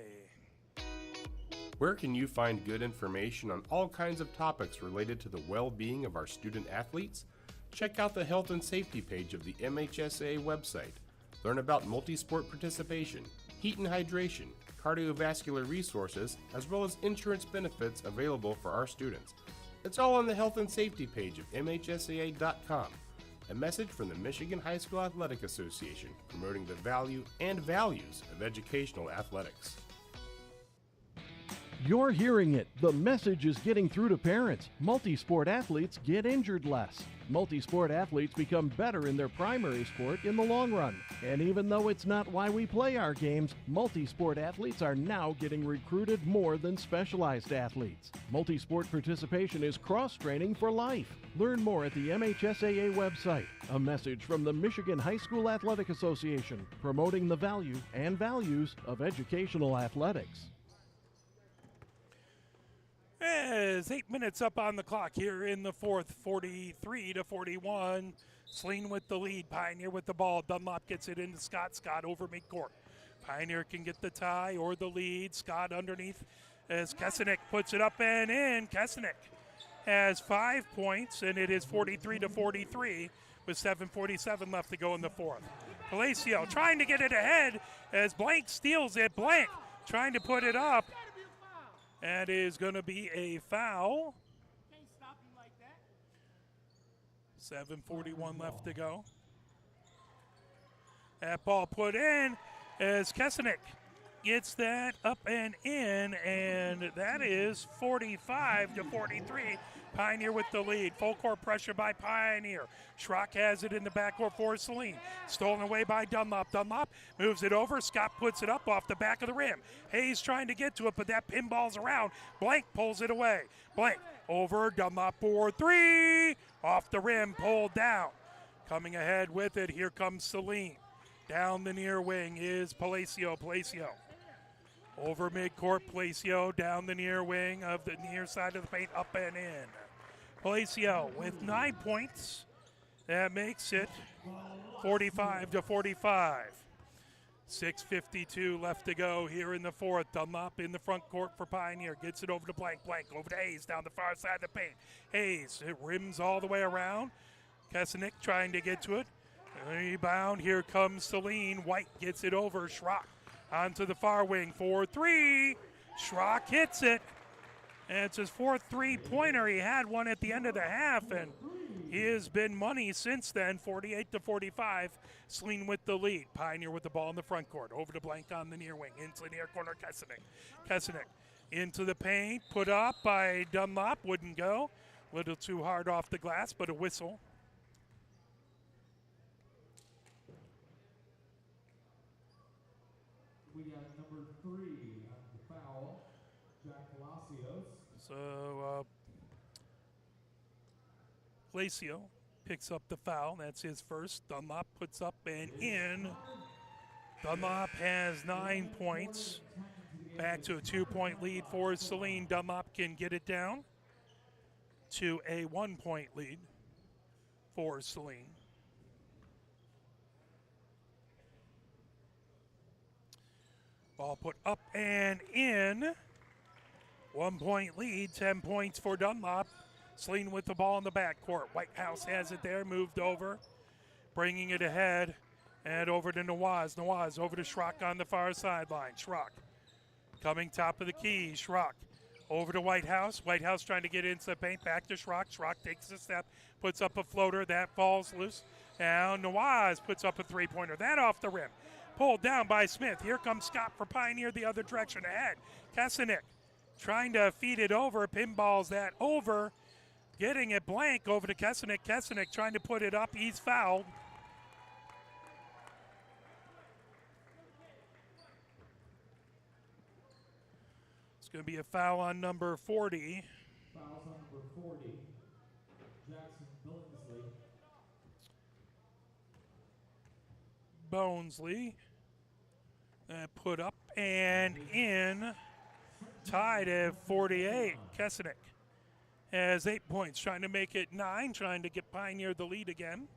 Where can you find good information on all kinds of topics related to the well-being of our student athletes? Check out the health and safety page of the MHSAA website. Learn about multi-sport participation, heat and hydration, cardiovascular resources, as well as insurance benefits available for our students. It's all on the health and safety page of MHSAA.com. A message from the Michigan High School Athletic Association, promoting the value and values of educational athletics. You're hearing it. The message is getting through to parents. Multi-sport athletes get injured less. Multi-sport athletes become better in their primary sport in the long run. And even though it's not why we play our games, multi-sport athletes are now getting recruited more than specialized athletes. Multi-sport participation is cross-training for life. Learn more at the MHSAA website. A message from the Michigan High School Athletic Association, promoting the value and values of educational athletics. As 8 minutes up on the clock here in the fourth, 43-41. Saline with the lead. Pioneer with the ball. Dunlop gets it into Scott. Scott over midcourt. Pioneer can get the tie or the lead. Scott underneath as Kesenick puts it up and in. Kesenick has 5 points, and it is 43-43 with 7:47 left to go in the fourth. Palacio trying to get it ahead as Blank steals it. Blank trying to put it up. That is going to be a foul. 7:41 left to go. That ball put in as Kesenick gets that up and in, and that is 45-43. Pioneer with the lead. Full court pressure by Pioneer. Schrock has it in the backcourt for Saline. Stolen away by Dunlop. Dunlop moves it over. Scott puts it up off the back of the rim. Hayes trying to get to it, but that pinball's around. Blank pulls it away. Blank over. Dunlop for three. Off the rim, pulled down. Coming ahead with it, here comes Saline. Down the near wing is Palacio. Palacio over midcourt. Palacio down the near wing of the near side of the paint, up and in. Palacio with 9 points. That makes it 45-45. 6:52 left to go here in the fourth. Dunlop in the front court for Pioneer. Gets it over to Blank. Blank over to Hayes down the far side of the paint. Hayes, it rims all the way around. Kesenick trying to get to it. Rebound, here comes Saline. White gets it over. Schrock onto the far wing for three. Schrock hits it. And it's his fourth three-pointer. He had one at the end of the half, and he has been money since then. 48-45. Saline with the lead. Pioneer with the ball in the front court. Over to Blank on the near wing. Into the near corner, Kesenick. Kesenick into the paint. Put up by Dunlop. Wouldn't go. A little too hard off the glass, but a whistle. We got number 3 on the foul, Jack Palacios. So, Palacio picks up the foul. That's his first. Dunlop puts up and in. Dunlop has 9 points. Back to a 2-point lead for Saline. Dunlop can get it down to a 1-point lead for Saline. Ball put up and in. 1-point lead, 10 points for Dunlop. Saline with the ball in the backcourt. Whitehouse has it there, moved over, bringing it ahead, and over to Nawaz. Nawaz over to Schrock on the far sideline. Schrock coming top of the key. Schrock over to Whitehouse. Whitehouse trying to get into the paint. Back to Schrock. Schrock takes a step, puts up a floater. That falls loose. Now Nawaz puts up a three-pointer. That off the rim. Pulled down by Smith. Here comes Scott for Pioneer the other direction ahead. Kesenick trying to feed it over. Pinballs that over. Getting it Blank over to Kesenick. Kesenick trying to put it up. He's fouled. It's going to be a foul on number 40. Fouls on number 40, Jackson Billingsley. Bonesley. Put up and in. Tied at 48. Kesenick has 8 points, trying to make it 9, trying to get Pioneer the lead again.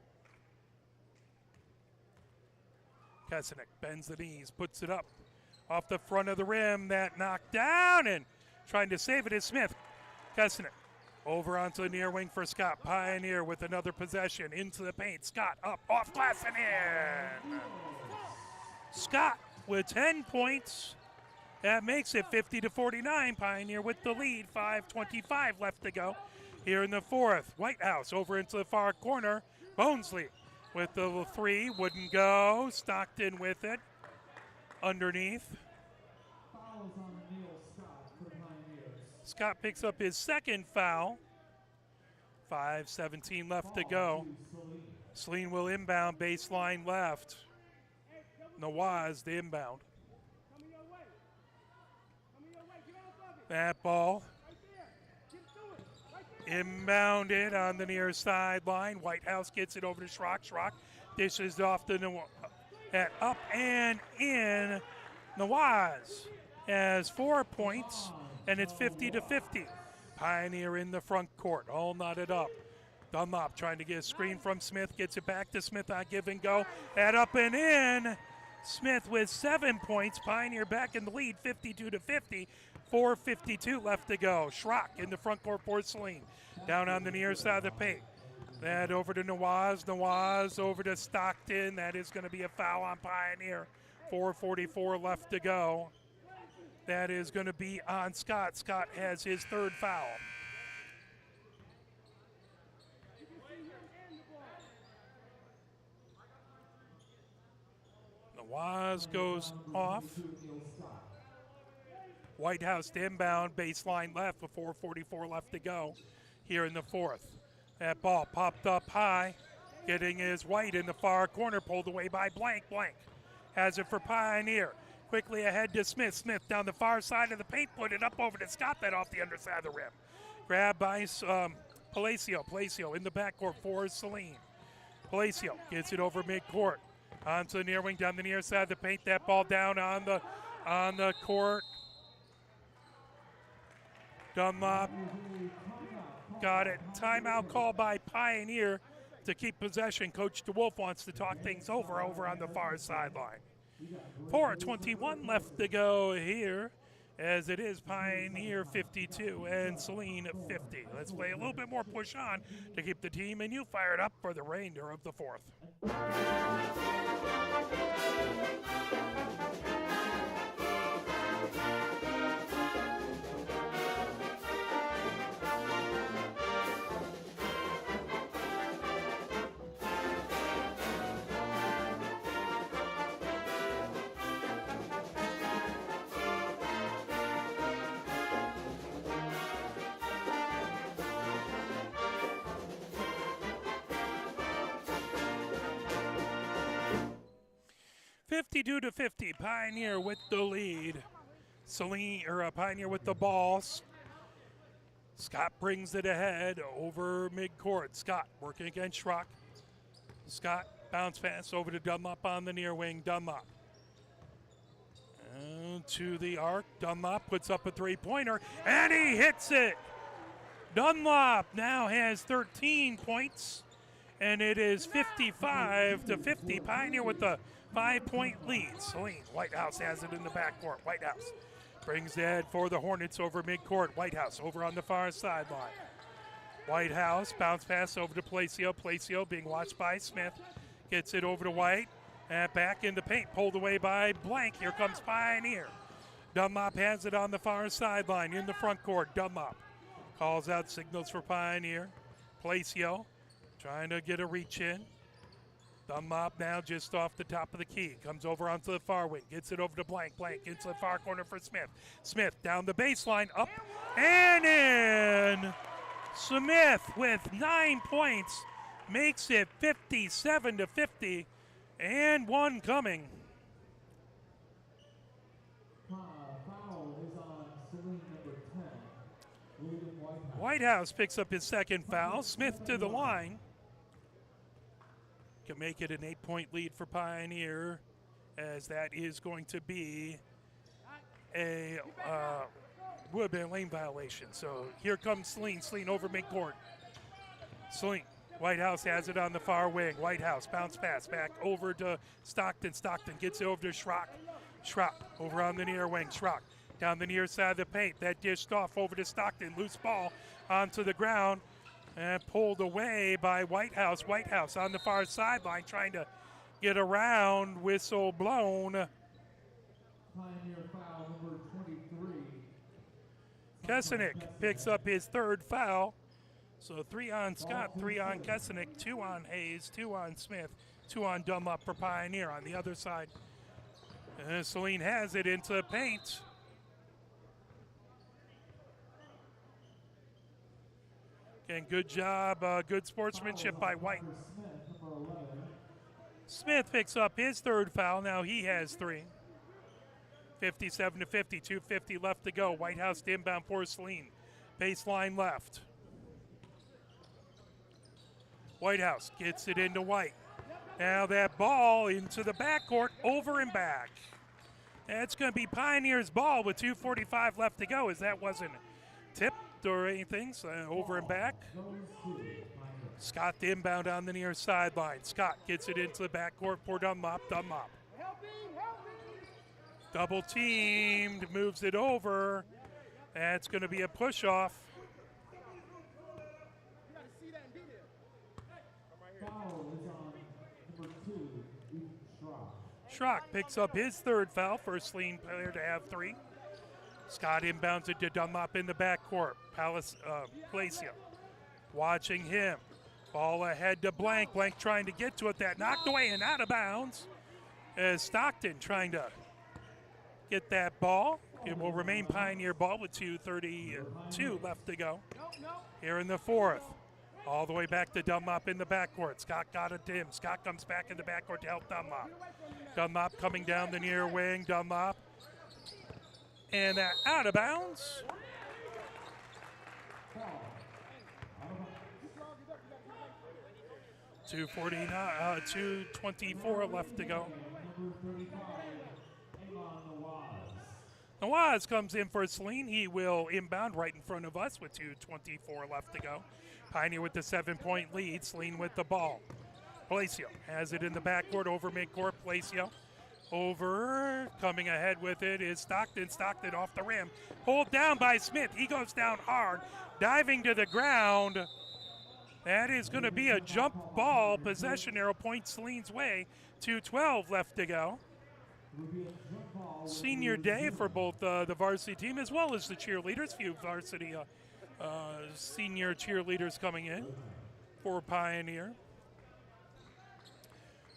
Kesenick bends the knees, puts it up off the front of the rim. That knocked down, and trying to save it is Smith. Kesenick over onto the near wing for Scott. Pioneer with another possession into the paint. Scott up, off glass, and in. Scott with 10 points. That makes it 50-49. Pioneer with the lead. 5:25 left to go here in the fourth. Whitehouse over into the far corner. Bonesley with the three. Wouldn't go. Stockton with it. Underneath. Fouls on Neil Scott for Pioneers. Scott picks up his second foul. 5:17 left to go. Saline will inbound, baseline left. Nawaz the inbound. That ball inbounded on the near sideline. Whitehouse gets it over to Schrock. Schrock dishes off to up and in. Nawaz has 4 points, and it's 50-50. Pioneer in the front court, all knotted up. Dunlop trying to get a screen from Smith, gets it back to Smith on give and go. At up and in. Smith with 7 points. Pioneer back in the lead, 52-50. 4:52 left to go. Schrock in the front court for Saline. Down on the near side of the paint. That over to Nawaz. Nawaz over to Stockton. That is going to be a foul on Pioneer. 4:44 left to go. That is going to be on Scott. Scott has his third foul. Nawaz goes off. Whitehouse to inbound, baseline left with 4:44 left to go here in the fourth. That ball popped up high, getting his White in the far corner, pulled away by Blank. Blank has it for Pioneer. Quickly ahead to Smith. Smith down the far side of the paint, put it up over to Scott, that off the underside of the rim. Grabbed by Palacio. Palacio in the backcourt for Saline. Palacio gets it over midcourt. Onto the near wing, down the near side of the paint. That ball down on the court. Dunlop got it. Timeout call by Pioneer to keep possession. Coach DeWolf wants to talk things over on the far sideline. 4:21 left to go here, as it is Pioneer 52 and Saline 50. Let's play a little bit more push on to keep the team and you fired up for the remainder of the fourth. 52-50, Pioneer with the lead. Pioneer with the ball. Scott brings it ahead over midcourt. Scott working against Schrock. Scott bounce pass over to Dunlop on the near wing. Dunlop to the arc. Dunlop puts up a three-pointer, and he hits it. Dunlop now has 13 points, and it is 55-50. Pioneer with the 5-point lead. Saline, Whitehouse has it in the backcourt. Whitehouse brings that for the Hornets over midcourt. Whitehouse over on the far sideline. Whitehouse bounce pass over to Palacio. Palacio being watched by Smith. Gets it over to White. And back in the paint, pulled away by Blank. Here comes Pioneer. Dunlop has it on the far sideline in the front court. Dunlop calls out signals for Pioneer. Palacio trying to get a reach in. Dunlop now just off the top of the key. Comes over onto the far wing. Gets it over to Blank. Blank into the far corner for Smith. Smith down the baseline. Up and in. Smith with 9 points. Makes it 57-50. And one coming. Foul is on Saline number 10, William Whitehouse. Whitehouse picks up his second foul. Smith to the line. Can make it an 8-point lead for Pioneer as that is going to be a would have been a lane violation. So here comes Saline. Saline over midcourt. Saline. Whitehouse has it on the far wing. Whitehouse bounce pass back over to Stockton. Stockton gets it over to Schrock. Schrock over on the near wing. Schrock down the near side of the paint. That dished off over to Stockton. Loose ball onto the ground and pulled away by Whitehouse. Whitehouse on the far sideline trying to get around. Whistle blown. Pioneer foul number 23. Kesenick picks up his third foul. So 3 on Scott, 3 on Kesenick, 2 on Hayes, 2 on Smith, 2 on Dunlop for Pioneer. On the other side, Saline has it into the paint. Again, good job, good sportsmanship by White. Smith, number 11. Smith picks up his third foul. Now he has 3. 57 to 50, 2:50 left to go. Whitehouse to inbound for Saline. Baseline left. Whitehouse gets it into White. Now that ball into the backcourt, over and back. That's going to be Pioneer's ball with 2:45 left to go, as that wasn't tipped or anything. So over and back. Scott the inbound on the near sideline. Scott gets it into the backcourt for Dunlop. Dunlop. Double teamed, moves it over. That's going to be a push off. Foul is on number 2, Ethan Schrock. Schrock picks up his third foul, first Saline player to have 3. Scott inbounds it to Dunlop in the backcourt. Palacio watching him. Ball ahead to Blank. Blank trying to get to it. That knocked away and out of bounds. As Stockton trying to get that ball. It will remain Pioneer ball with 2:32 left to go. Here in the fourth. All the way back to Dunlop in the backcourt. Scott got it to him. Scott comes back in the backcourt to help Dunlop. Dunlop coming down the near wing. Dunlop. And that out of bounds. 2:24 left to go. Nawaz comes in for Saline. He will inbound right in front of us with 2:24 left to go. Pioneer with the 7-point lead. Saline with the ball. Palacio has it in the backcourt over midcourt. Palacio over. Coming ahead with it is Stockton. Stockton off the rim. Pulled down by Smith. He goes down hard. Diving to the ground. That is going to be a jump ball. Possession arrow points Saline's way. 2:12 left to go. Senior day for both the varsity team as well as the cheerleaders. Few varsity senior cheerleaders coming in for Pioneer.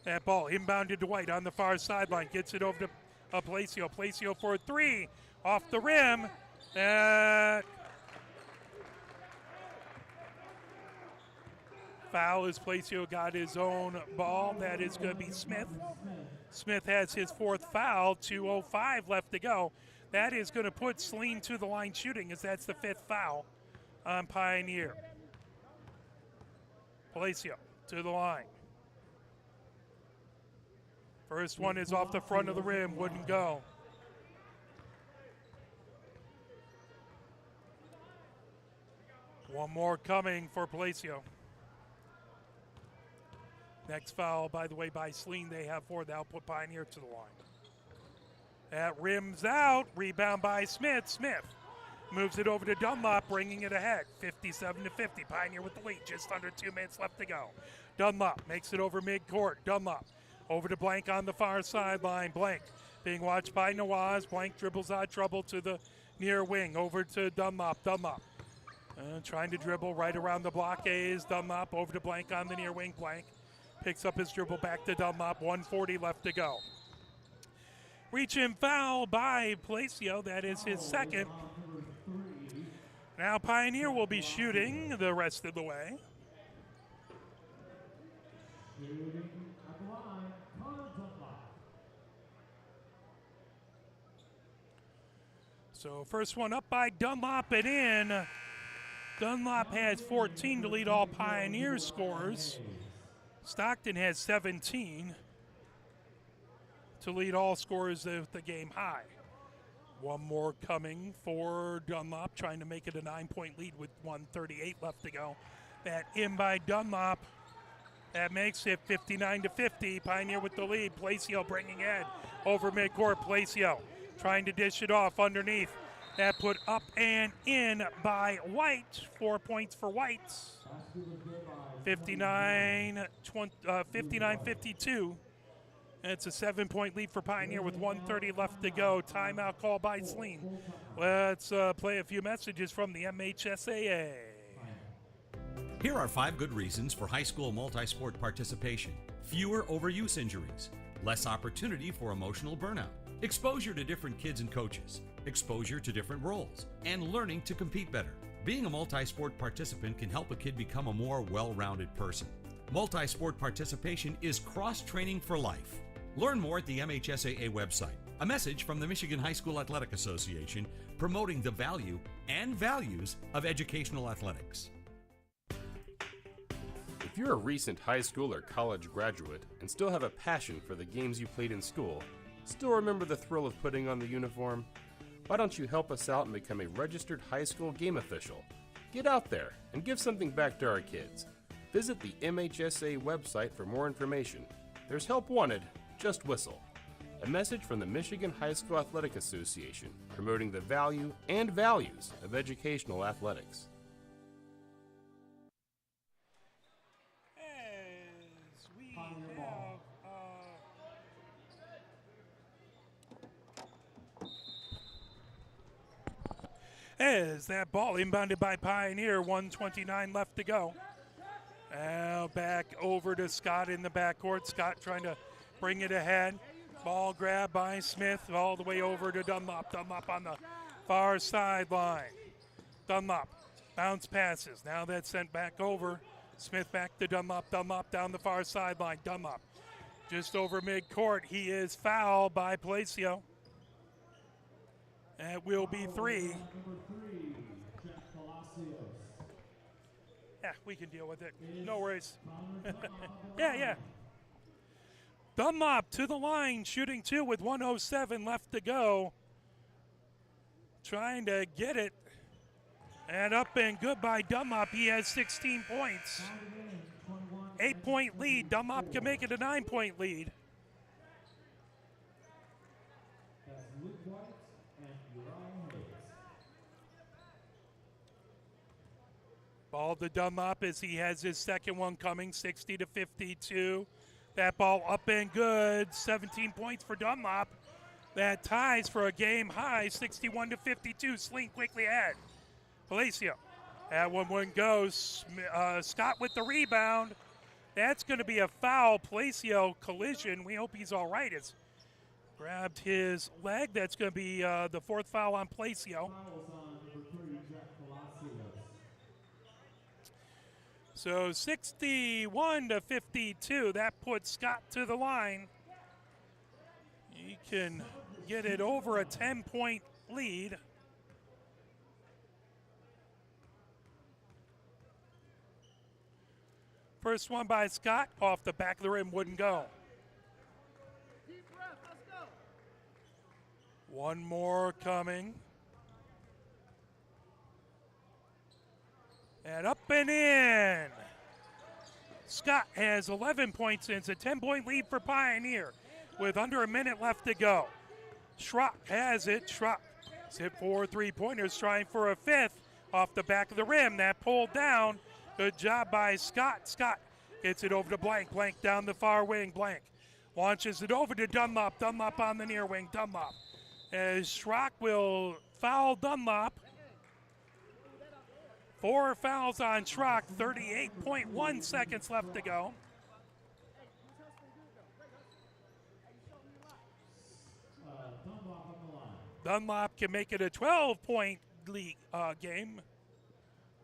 That ball inbounded to White on the far sideline. Gets it over to Palacio. Palacio for a 3. Off the rim. Foul as Palacio got his own ball. That is going to be Smith. Smith has his 4th foul. 2:05 left to go. That is going to put Saline to the line shooting, as that's the 5th foul on Pioneer. Palacio to the line. First one is off the front of the rim. Wouldn't go. One more coming for Palacio. Next foul, by the way, by Saline. They have 4. That'll put Pioneer to the line. That rims out. Rebound by Smith. Smith moves it over to Dunlop, bringing it ahead. 57 to 50. Pioneer with the lead. Just under 2 minutes left to go. Dunlop makes it over midcourt. Dunlop over to Blank on the far sideline. Blank being watched by Nawaz. Blank dribbles out trouble to the near wing. Over to Dunlop. Dunlop trying to dribble right around the blockades. Dunlop over to Blank on the near wing. Blank picks up his dribble back to Dunlop. 1:40 left to go. Reach and foul by Palacio. That is his 2nd. Now Pioneer will be shooting the rest of the way. So first one up by Dunlop and in. Dunlop has 14 to lead all Pioneer scores. Stockton has 17. to lead all scorers with the game high. One more coming for Dunlop, trying to make it a 9-point lead with 1:38 left to go. That in by Dunlop. That makes it 59-50. Pioneer with the lead. Placio bringing it over midcourt. Placio trying to dish it off underneath. That put up and in by White. 4 points for White. 59-52. It's a 7-point lead for Pioneer with 1:30 left to go. Timeout call by Saline. Let's play a few messages from the MHSAA. Here are 5 good reasons for high school multi-sport participation. Fewer overuse injuries, less opportunity for emotional burnout, exposure to different kids and coaches, exposure to different roles, and learning to compete better. Being a multi-sport participant can help a kid become a more well-rounded person. Multi-sport participation is cross-training for life. Learn more at the MHSAA website. A message from the Michigan High School Athletic Association promoting the value and values of educational athletics. If you're a recent high school or college graduate and still have a passion for the games you played in school, still remember the thrill of putting on the uniform, why don't you help us out and become a registered high school game official? Get out there and give something back to our kids. Visit the MHSA website for more information. There's help wanted, just whistle. A message from the Michigan High School Athletic Association promoting the value and values of educational athletics. As that ball inbounded by Pioneer, 1:29 left to go. Now back over to Scott in the backcourt. Scott trying to bring it ahead. Ball grab by Smith all the way over to Dunlop. Dunlop on the far sideline. Dunlop bounce passes. Now that's sent back over. Smith back to Dunlop. Dunlop down the far sideline. Dunlop just over midcourt. He is fouled by Placio. That will be 3. Yeah, we can deal with it. No worries. Yeah. Dunlop to the line, shooting 2 with 1:07 left to go. Trying to get it. And up and good by Dunlop. He has 16 points. 8-point lead. Dunlop can make it a 9-point lead. Ball to Dunlop as he has his second one coming, 60-52. That ball up and good, 17 points for Dunlop. That ties for a game high, 61-52. Saline quickly ahead. Palacio, that one goes. Scott with the rebound. That's going to be a foul. Palacio collision. We hope he's all right. It's grabbed his leg. That's going to be the 4th foul on Palacio. So 61-52, that puts Scott to the line. He can get it over a 10-point lead. First one by Scott, off the back of the rim, wouldn't go. Deep breath, let's go. One more coming. And up and in. Scott has 11 points. It's a 10-point lead for Pioneer with under a minute left to go. Schrock has it. Schrock hit 4 3-pointers, trying for a 5th off the back of the rim. That pulled down. Good job by Scott. Scott gets it over to Blank. Blank down the far wing. Blank launches it over to Dunlop. Dunlop on the near wing. Dunlop as Schrock will foul Dunlop. 4 fouls on Schrock, 38.1 seconds left to go. Dunlop can make it a 12-point lead game.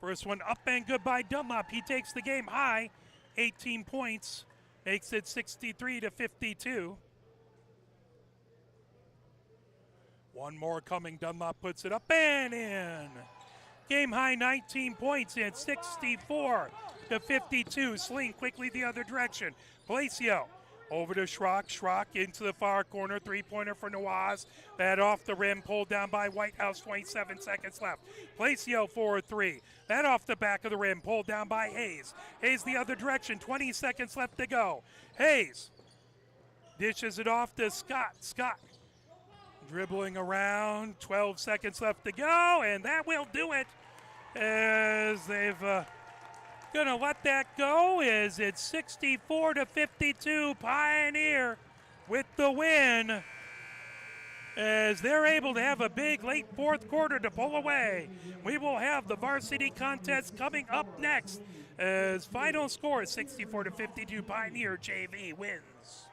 First one up and good by Dunlop. He takes the game high, 18 points, makes it 63-52. One more coming. Dunlop puts it up and in. Game high 19 points in 64-52. Saline quickly the other direction. Palacio Over to Schrock. Schrock into the far corner. Three-pointer for Nawaz. That off the rim. Pulled down by Whitehouse. 27 seconds left. Placio for a three. That off the back of the rim. Pulled down by Hayes. Hayes the other direction. 20 seconds left to go. Hayes dishes it off to Scott. Scott dribbling around. 12 seconds left to go. And that will do it as they've... Gonna let that go as it's 64-52 Pioneer with the win as they're able to have a big late fourth quarter to pull away. We will have the varsity contest coming up next as final score is 64-52 Pioneer JV wins.